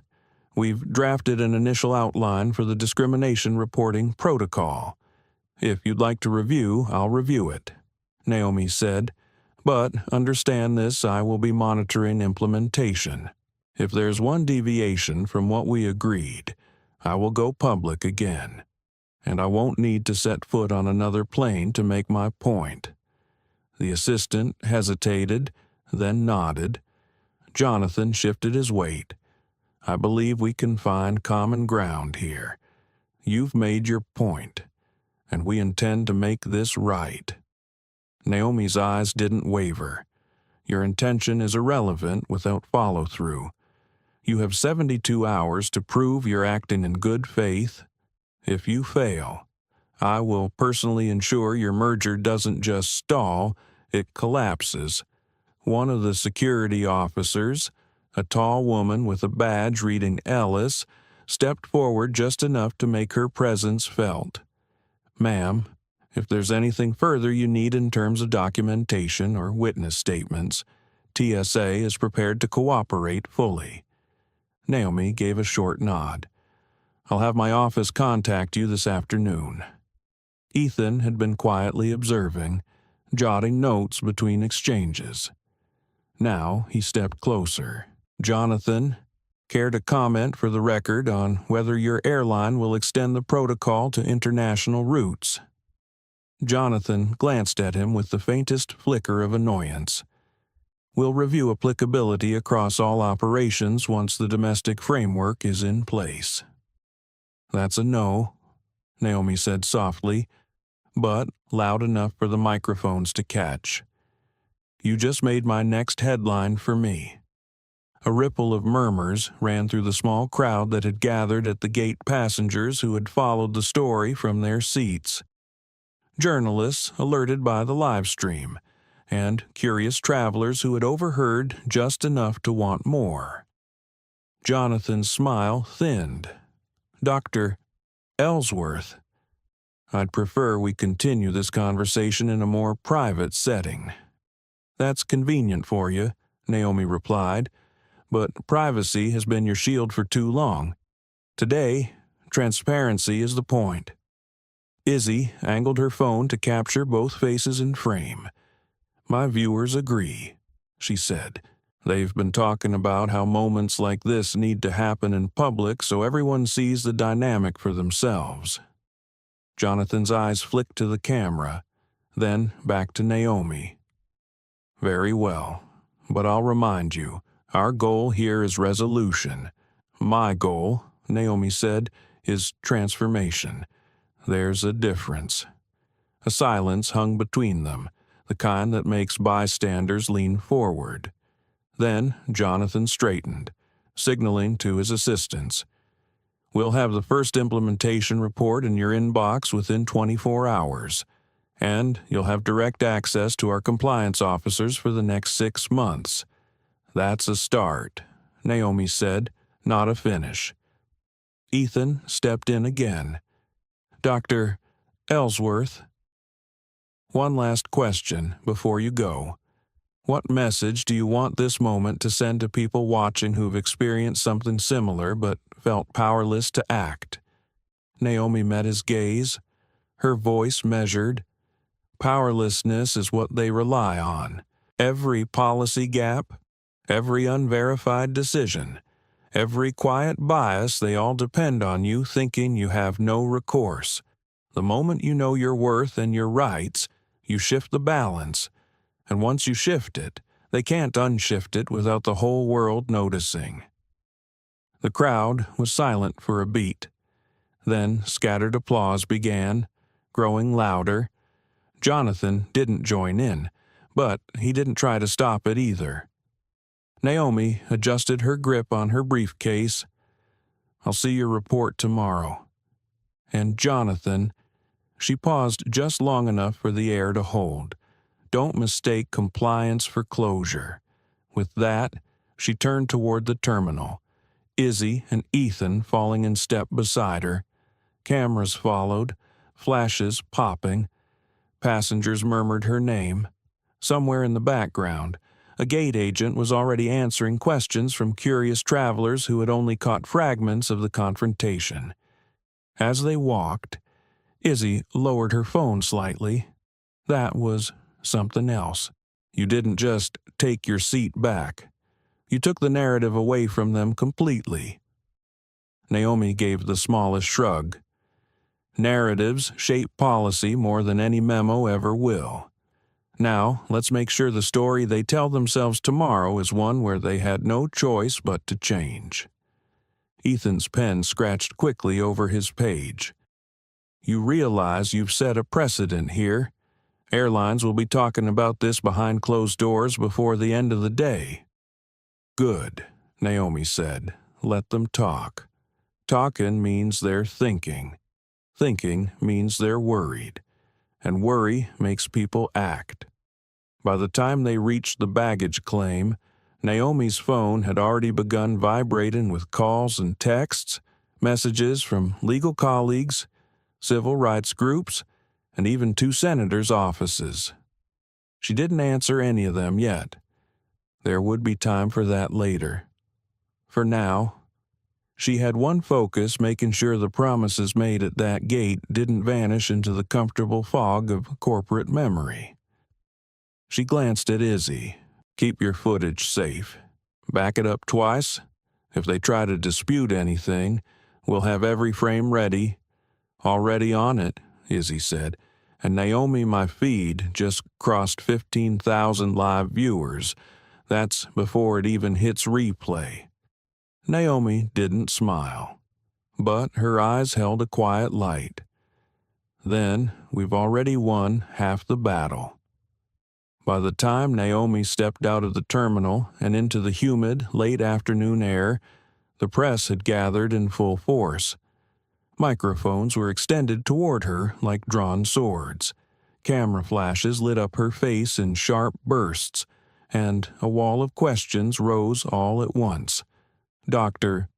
we've drafted an initial outline for the discrimination reporting protocol. If you'd like to review, I'll review it," Naomi said. "But understand this, I will be monitoring implementation. If there's one deviation from what we agreed, I will go public again. And I won't need to set foot on another plane to make my point." The assistant hesitated, then nodded. Jonathan shifted his weight. "I believe we can find common ground here. You've made your point, and we intend to make this right." Naomi's eyes didn't waver. "Your intention is irrelevant without follow-through. You have 72 hours to prove you're acting in good faith. If you fail, I will personally ensure your merger doesn't just stall, it collapses." One of the security officers, a tall woman with a badge reading Ellis, stepped forward just enough to make her presence felt. "Ma'am, if there's anything further you need in terms of documentation or witness statements, TSA is prepared to cooperate fully." Naomi gave a short nod. "I'll have my office contact you this afternoon." Ethan had been quietly observing, jotting notes between exchanges. Now he stepped closer. "Jonathan, care to comment for the record on whether your airline will extend the protocol to international routes?" Jonathan glanced at him with the faintest flicker of annoyance. "We'll review applicability across all operations once the domestic framework is in place." "That's a no," Naomi said softly, but loud enough for the microphones to catch. "You just made my next headline for me." A ripple of murmurs ran through the small crowd that had gathered at the gate passengers who had followed the story from their seats. Journalists alerted by the live stream, and curious travelers who had overheard just enough to want more. Jonathan's smile thinned. "Dr. Ellsworth, I'd prefer we continue this conversation in a more private setting." "That's convenient for you," Naomi replied, "but privacy has been your shield for too long. Today, transparency is the point." Izzy angled her phone to capture both faces in frame. "My viewers agree," she said. "They've been talking about how moments like this need to happen in public so everyone sees the dynamic for themselves." Jonathan's eyes flicked to the camera, then back to Naomi. "Very well, but I'll remind you, our goal here is resolution. My goal," Naomi said, "is transformation. There's a difference." A silence hung between them, the kind that makes bystanders lean forward. Then Jonathan straightened, signaling to his assistants. "We'll have the first implementation report in your inbox within 24 hours, and you'll have direct access to our compliance officers for the next 6 months. That's a start," Naomi said, "not a finish." Ethan stepped in again. "Dr. Ellsworth, one last question before you go. What message do you want this moment to send to people watching who've experienced something similar but felt powerless to act?" Naomi met his gaze, her voice measured. "Powerlessness is what they rely on. Every policy gap, every unverified decision, every quiet bias, they all depend on you thinking you have no recourse. The moment you know your worth and your rights, you shift the balance. And once you shift it, they can't unshift it without the whole world noticing." The crowd was silent for a beat. Then scattered applause began, growing louder. Jonathan didn't join in, but he didn't try to stop it either. Naomi adjusted her grip on her briefcase. "I'll see your report tomorrow." And Jonathan, she paused just long enough for the air to hold. Don't mistake compliance for closure. With that, she turned toward the terminal, Izzy and Ethan falling in step beside her. Cameras followed, flashes popping. Passengers murmured her name. Somewhere in the background, a gate agent was already answering questions from curious travelers who had only caught fragments of the confrontation. As they walked, Izzy lowered her phone slightly. That was something else. You didn't just take your seat back. You took the narrative away from them completely. Naomi gave the smallest shrug. "Narratives shape policy more than any memo ever will. Now, let's make sure the story they tell themselves tomorrow is one where they had no choice but to change." Ethan's pen scratched quickly over his page. "You realize you've set a precedent here. Airlines will be talking about this behind closed doors before the end of the day." "Good," Naomi said. "Let them talk. Talking means they're thinking. Thinking means they're worried. And worry makes people act." By the time they reached the baggage claim, Naomi's phone had already begun vibrating with calls and texts, messages from legal colleagues, civil rights groups, and even 2 senators' offices. She didn't answer any of them yet. There would be time for that later. For now, she had one focus: making sure the promises made at that gate didn't vanish into the comfortable fog of corporate memory. She glanced at Izzy. "Keep your footage safe. Back it up twice. If they try to dispute anything, we'll have every frame ready." "Already on it," Izzy said. "And Naomi, my feed just crossed 15,000 live viewers. That's before it even hits replay." Naomi didn't smile, but her eyes held a quiet light. "Then we've already won half the battle." By the time Naomi stepped out of the terminal and into the humid, late afternoon air, the press had gathered in full force. Microphones were extended toward her like drawn swords. Camera flashes lit up her face in sharp bursts, and a wall of questions rose all at once. "Dr.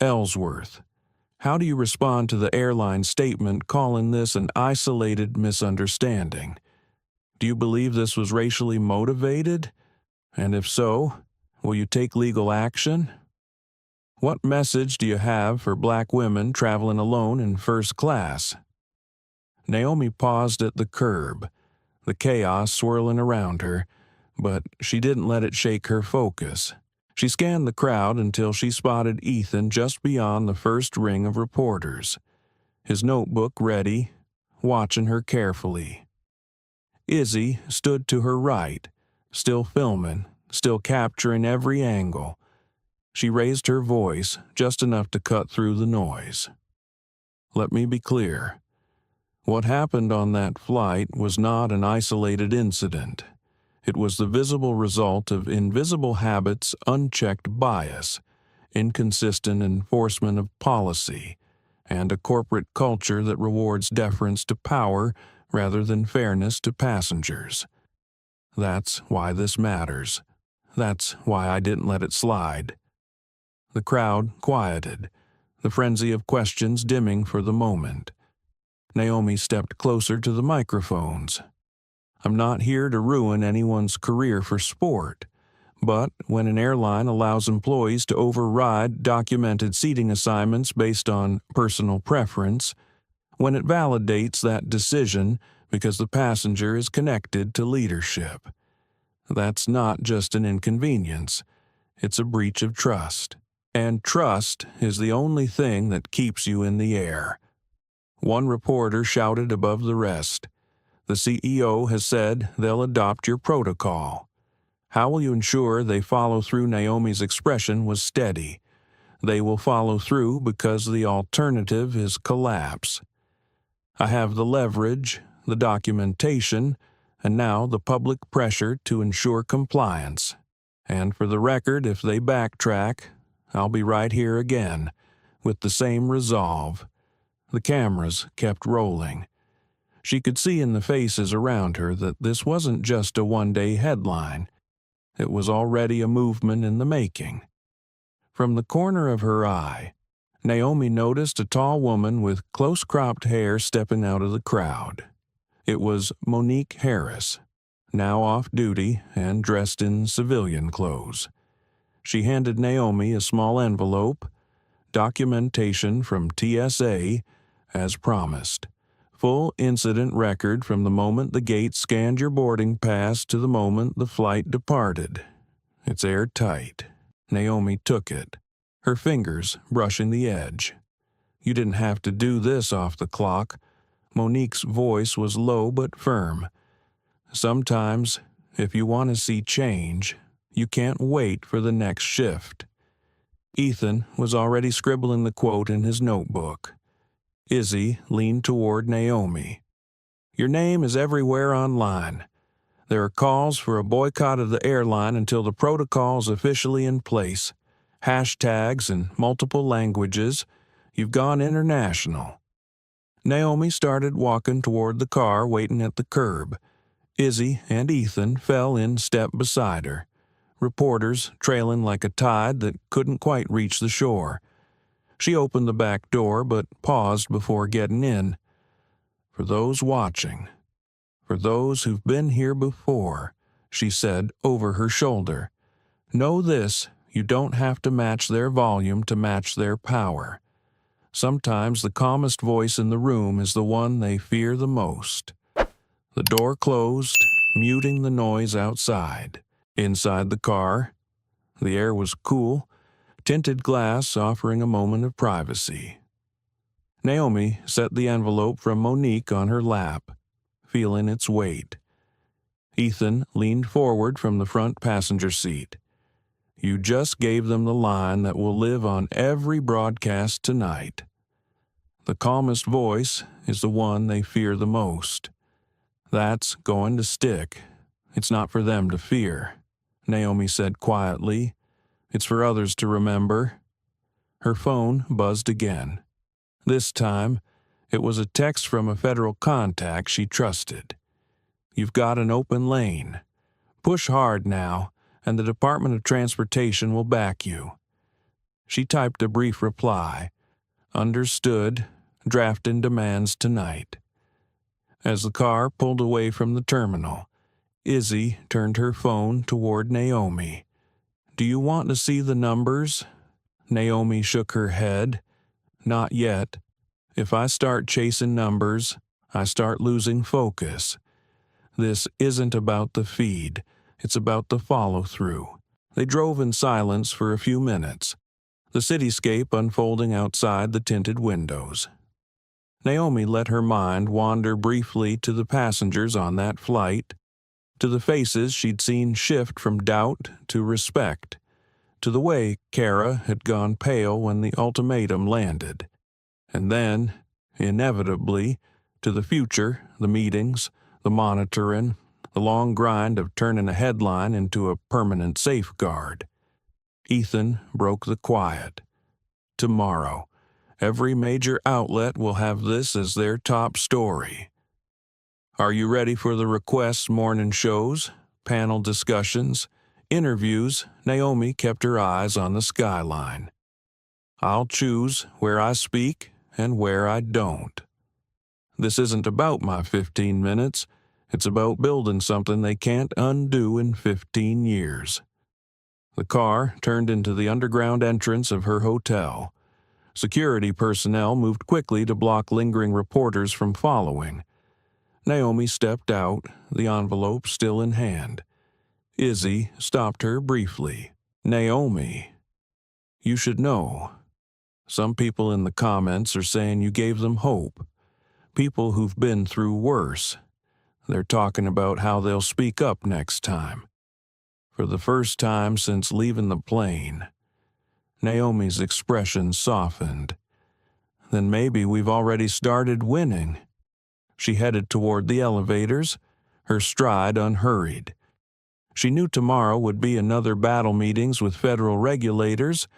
Ellsworth, how do you respond to the airline statement calling this an isolated misunderstanding? Do you believe this was racially motivated? And if so, will you take legal action? What message do you have for Black women traveling alone in first class?" Naomi paused at the curb, the chaos swirling around her, but she didn't let it shake her focus. She scanned the crowd until she spotted Ethan just beyond the first ring of reporters, his notebook ready, watching her carefully. Izzy stood to her right, still filming, still capturing every angle. She raised her voice just enough to cut through the noise. "Let me be clear. What happened on that flight was not an isolated incident. It was the visible result of invisible habits, unchecked bias, inconsistent enforcement of policy, and a corporate culture that rewards deference to power rather than fairness to passengers. That's why this matters. That's why I didn't let it slide. The crowd quieted, the frenzy of questions dimming for the moment. Naomi stepped closer to the microphones. I'm not here to ruin anyone's career for sport, but when an airline allows employees to override documented seating assignments based on personal preference, when it validates that decision because the passenger is connected to leadership, that's not just an inconvenience, it's a breach of trust. And trust is the only thing that keeps you in the air. One reporter shouted above the rest, "The CEO has said they'll adopt your protocol." How will you ensure they follow through? Naomi's expression was steady. They will follow through because the alternative is collapse. I have the leverage, the documentation, and now the public pressure to ensure compliance. And for the record, if they backtrack, I'll be right here again, with the same resolve. The cameras kept rolling. She could see in the faces around her that this wasn't just a one-day headline. It was already a movement in the making. From the corner of her eye, Naomi noticed a tall woman with close-cropped hair stepping out of the crowd. It was Monique Harris, now off duty and dressed in civilian clothes. She handed Naomi a small envelope, documentation from TSA, as promised. Full incident record from the moment the gate scanned your boarding pass to the moment the flight departed. It's airtight. Naomi took it, her fingers brushing the edge. You didn't have to do this off the clock. Monique's voice was low but firm. Sometimes, if you want to see change, you can't wait for the next shift. Ethan was already scribbling the quote in his notebook. Izzy leaned toward Naomi. Your name is everywhere online. There are calls for a boycott of the airline until the protocol's officially in place. Hashtags in multiple languages. You've gone international. Naomi started walking toward the car waiting at the curb. Izzy and Ethan fell in step beside her, reporters trailing like a tide that couldn't quite reach the shore. She opened the back door but paused before getting in. For those watching, for those who've been here before, she said over her shoulder, know this, you don't have to match their volume to match their power. Sometimes the calmest voice in the room is the one they fear the most. The door closed, muting the noise outside. Inside the car, the air was cool, tinted glass offering a moment of privacy. Naomi set the envelope from Monique on her lap, feeling its weight. Ethan leaned forward from the front passenger seat. You just gave them the line that will live on every broadcast tonight. The calmest voice is the one they fear the most. That's going to stick. It's not for them to fear, Naomi said quietly. It's for others to remember. Her phone buzzed again. This time, it was a text from a federal contact she trusted. You've got an open lane. Push hard now, and the Department of Transportation will back you. She typed a brief reply. Understood. Drafting demands tonight. As the car pulled away from the terminal, Izzy turned her phone toward Naomi. Do you want to see the numbers? Naomi shook her head. Not yet. If I start chasing numbers, I start losing focus. This isn't about the feed. It's about the follow-through. They drove in silence for a few minutes, the cityscape unfolding outside the tinted windows. Naomi let her mind wander briefly to the passengers on that flight, to the faces she'd seen shift from doubt to respect, to the way Kara had gone pale when the ultimatum landed, and then, inevitably, To the future, the meetings, the monitoring, the long grind of turning a headline into a permanent safeguard. Ethan broke the quiet. Tomorrow, every major outlet will have this as their top story. Are you ready for the requests morning shows, panel discussions, interviews? Naomi kept her eyes on the skyline. I'll choose where I speak and where I don't. This isn't about my 15 minutes. It's about building something they can't undo in 15 years. The car turned into the underground entrance of her hotel. Security personnel moved quickly to block lingering reporters from following. Naomi stepped out, the envelope still in hand. Izzy stopped her briefly. Naomi, you should know. Some people in the comments are saying you gave them hope. People who've been through worse. They're talking about how they'll speak up next time. For the first time since leaving the plane. Naomi's expression softened. Then maybe we've already started winning. She headed toward the elevators, her stride unhurried. She knew tomorrow would be another battle meetings with federal regulators,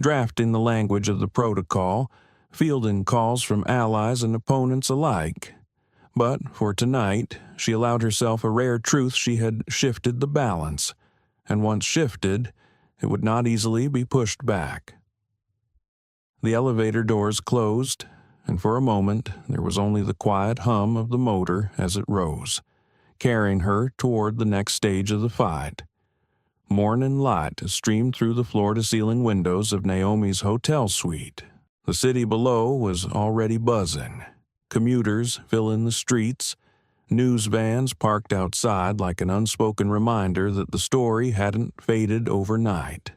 drafting the language of the protocol, fielding calls from allies and opponents alike. But for tonight, she allowed herself a rare truth: she had shifted the balance, and once shifted, it would not easily be pushed back. The elevator doors closed, and for a moment there was only the quiet hum of the motor as it rose, carrying her toward the next stage of the fight. Morning light streamed through the floor-to-ceiling windows of Naomi's hotel suite. The city below was already buzzing. Commuters filling the streets, news vans parked outside like an unspoken reminder that the story hadn't faded overnight.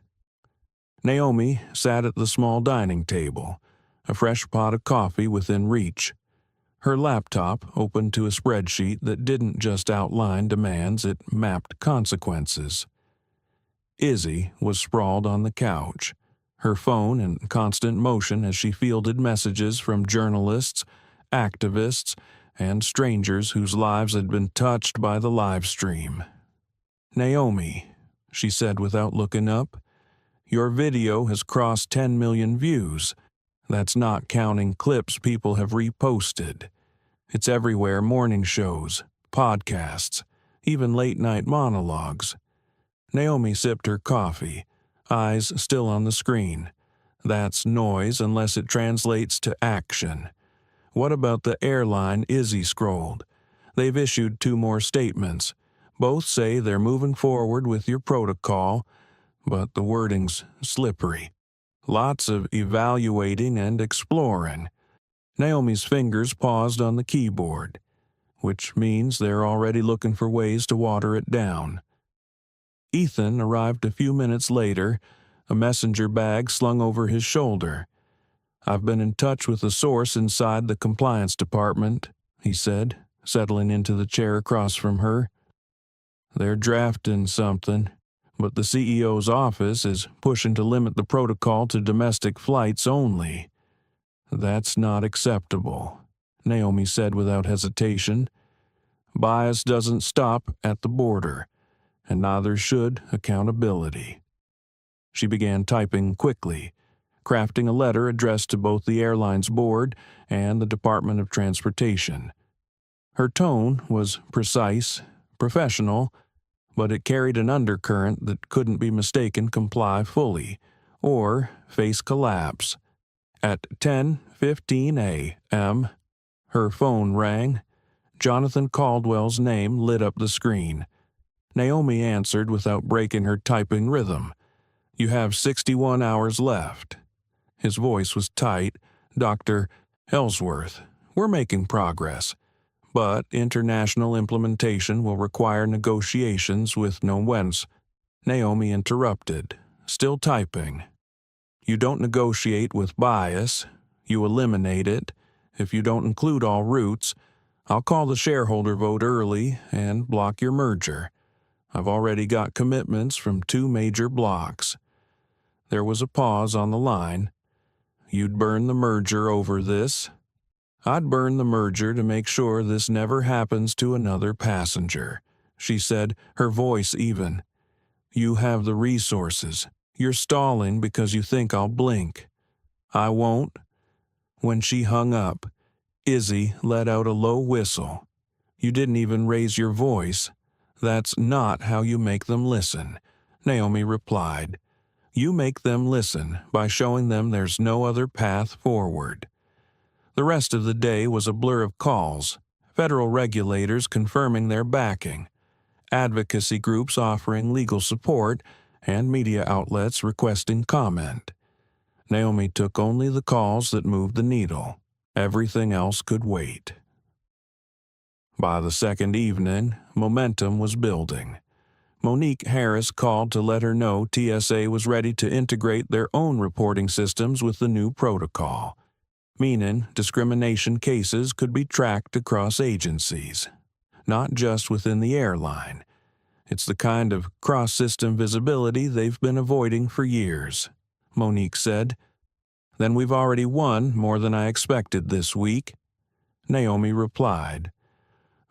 Naomi sat at the small dining table, a fresh pot of coffee within reach. Her laptop open to a spreadsheet that didn't just outline demands, it mapped consequences. Izzy was sprawled on the couch, her phone in constant motion as she fielded messages from journalists, activists, and strangers whose lives had been touched by the live stream. Naomi, she said without looking up, your video has crossed 10 million views. That's not counting clips people have reposted. It's everywhere: morning shows, podcasts, even late-night monologues. Naomi sipped her coffee, eyes still on the screen. That's noise unless it translates to action. What about the airline? Izzy scrolled. They've issued 2 more statements. Both say they're moving forward with your protocol, but the wording's slippery. Lots of evaluating and exploring. Naomi's fingers paused on the keyboard, which means they're already looking for ways to water it down. Ethan arrived a few minutes later, a messenger bag slung over his shoulder. I've been in touch with a source inside the compliance department, he said, settling into the chair across from her. They're drafting something, but the CEO's office is pushing to limit the protocol to domestic flights only. That's not acceptable, Naomi said without hesitation. Bias doesn't stop at the border, and neither should accountability. She began typing quickly, crafting a letter addressed to both the airline's board and the Department of Transportation. Her tone was precise, professional, but it carried an undercurrent that couldn't be mistaken comply fully, or face collapse. At 10:15 a.m., her phone rang. Jonathan Caldwell's name lit up the screen. Naomi answered without breaking her typing rhythm. You have 61 hours left. His voice was tight. Dr. Ellsworth, we're making progress, but international implementation will require negotiations with no whence. Naomi interrupted, still typing. You don't negotiate with bias. You eliminate it. If you don't include all routes, I'll call the shareholder vote early and block your merger. I've already got commitments from 2 major blocks. There was a pause on the line. You'd burn the merger over this? "I'd burn the merger to make sure this never happens to another passenger," she said, her voice even. "You have the resources. You're stalling because you think I'll blink. I won't." When she hung up, Izzy let out a low whistle. "You didn't even raise your voice. That's not how you make them listen," Naomi replied. "You make them listen by showing them there's no other path forward." The rest of the day was a blur of calls, federal regulators confirming their backing, advocacy groups offering legal support, and media outlets requesting comment. Naomi took only the calls that moved the needle. Everything else could wait. By the second evening, momentum was building. Monique Harris called to let her know TSA was ready to integrate their own reporting systems with the new protocol, meaning discrimination cases could be tracked across agencies, not just within the airline. It's the kind of cross-system visibility they've been avoiding for years, Monique said. "Then we've already won more than I expected this week," Naomi replied.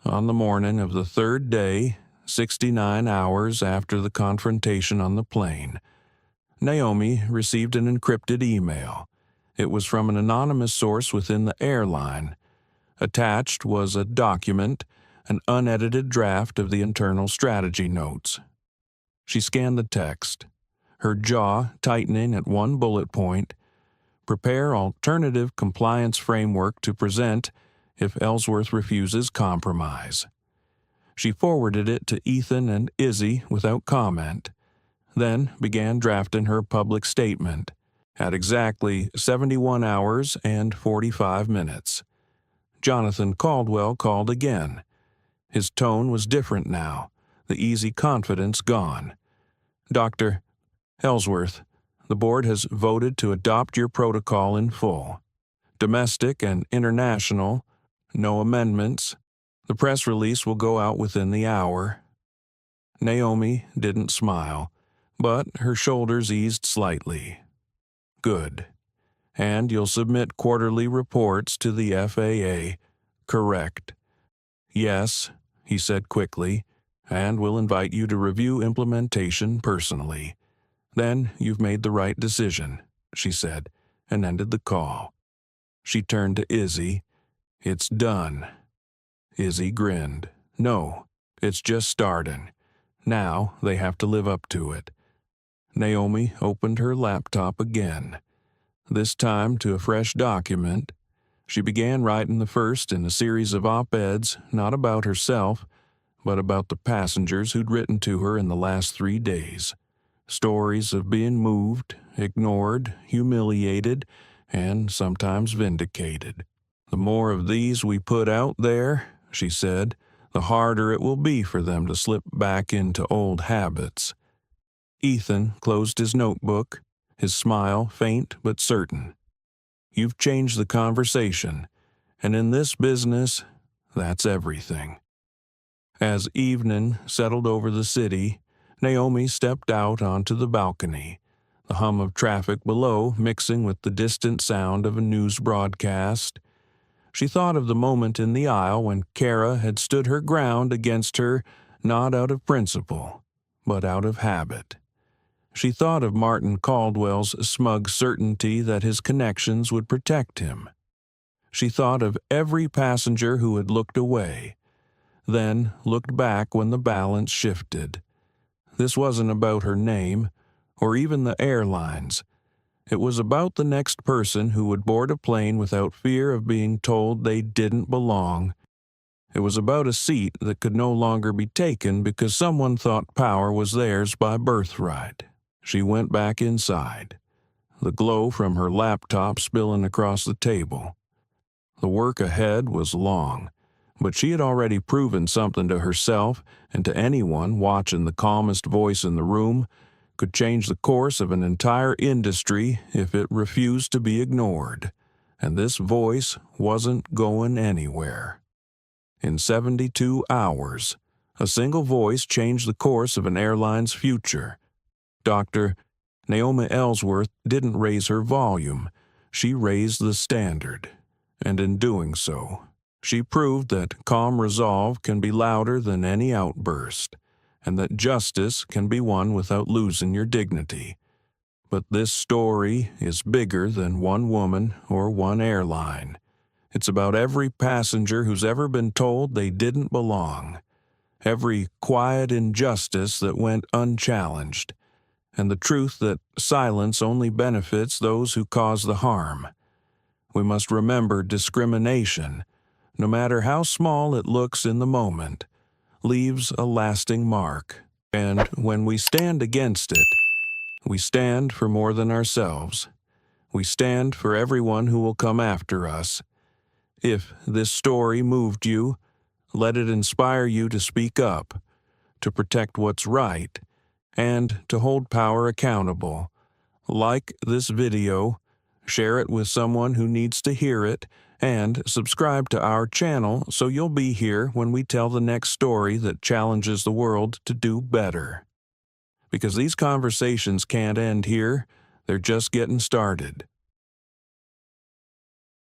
On the morning of the third day, 69 hours after the confrontation on the plane, Naomi received an encrypted email. It was from an anonymous source within the airline. Attached was a document, an unedited draft of the internal strategy notes. She scanned the text, her jaw tightening at one bullet point: "Prepare alternative compliance framework to present if Ellsworth refuses compromise." She forwarded it to Ethan and Izzy without comment, then began drafting her public statement. At exactly 71 hours and 45 minutes, Jonathan Caldwell called again. His tone was different now, the easy confidence gone. "Dr. Ellsworth, the board has voted to adopt your protocol in full. Domestic and international, no amendments. The press release will go out within the hour." Naomi didn't smile, but her shoulders eased slightly. "Good. And you'll submit quarterly reports to the FAA, correct?" "Yes," he said quickly, "and we'll invite you to review implementation personally." "Then you've made the right decision," she said, and ended the call. She turned to Izzy. "It's done." Izzy grinned. "No, it's just starting. Now they have to live up to it." Naomi opened her laptop again, this time to a fresh document. She began writing the first in a series of op-eds, not about herself, but about the passengers who'd written to her in the last 3 days. Stories of being moved, ignored, humiliated, and sometimes vindicated. "The more of these we put out there," she said, "the harder it will be for them to slip back into old habits." Ethan closed his notebook, his smile faint but certain. "You've changed the conversation, and in this business, that's everything." As evening settled over the city, Naomi stepped out onto the balcony, the hum of traffic below mixing with the distant sound of a news broadcast. She thought of the moment in the aisle when Kara had stood her ground against her, not out of principle, but out of habit. She thought of Martin Caldwell's smug certainty that his connections would protect him. She thought of every passenger who had looked away, then looked back when the balance shifted. This wasn't about her name, or even the airlines. It was about the next person who would board a plane without fear of being told they didn't belong. It was about a seat that could no longer be taken because someone thought power was theirs by birthright. She went back inside, the glow from her laptop spilling across the table. The work ahead was long, but she had already proven something to herself and to anyone watching. The calmest voice in the room could change the course of an entire industry if it refused to be ignored, and this voice wasn't going anywhere. In 72 hours, a single voice changed the course of an airline's future. Dr. Naomi Ellsworth didn't raise her volume, she raised the standard. And in doing so, she proved that calm resolve can be louder than any outburst, and that justice can be won without losing your dignity. But this story is bigger than one woman or one airline. It's about every passenger who's ever been told they didn't belong, every quiet injustice that went unchallenged, and the truth that silence only benefits those who cause the harm. We must remember discrimination, no matter how small it looks in the moment, leaves a lasting mark. And when we stand against it, we stand for more than ourselves. We stand for everyone who will come after us. If this story moved you, let it inspire you to speak up, to protect what's right, and to hold power accountable. Like this video, share it with someone who needs to hear it, and subscribe to our channel so you'll be here when we tell the next story that challenges the world to do better. Because these conversations can't end here, they're just getting started.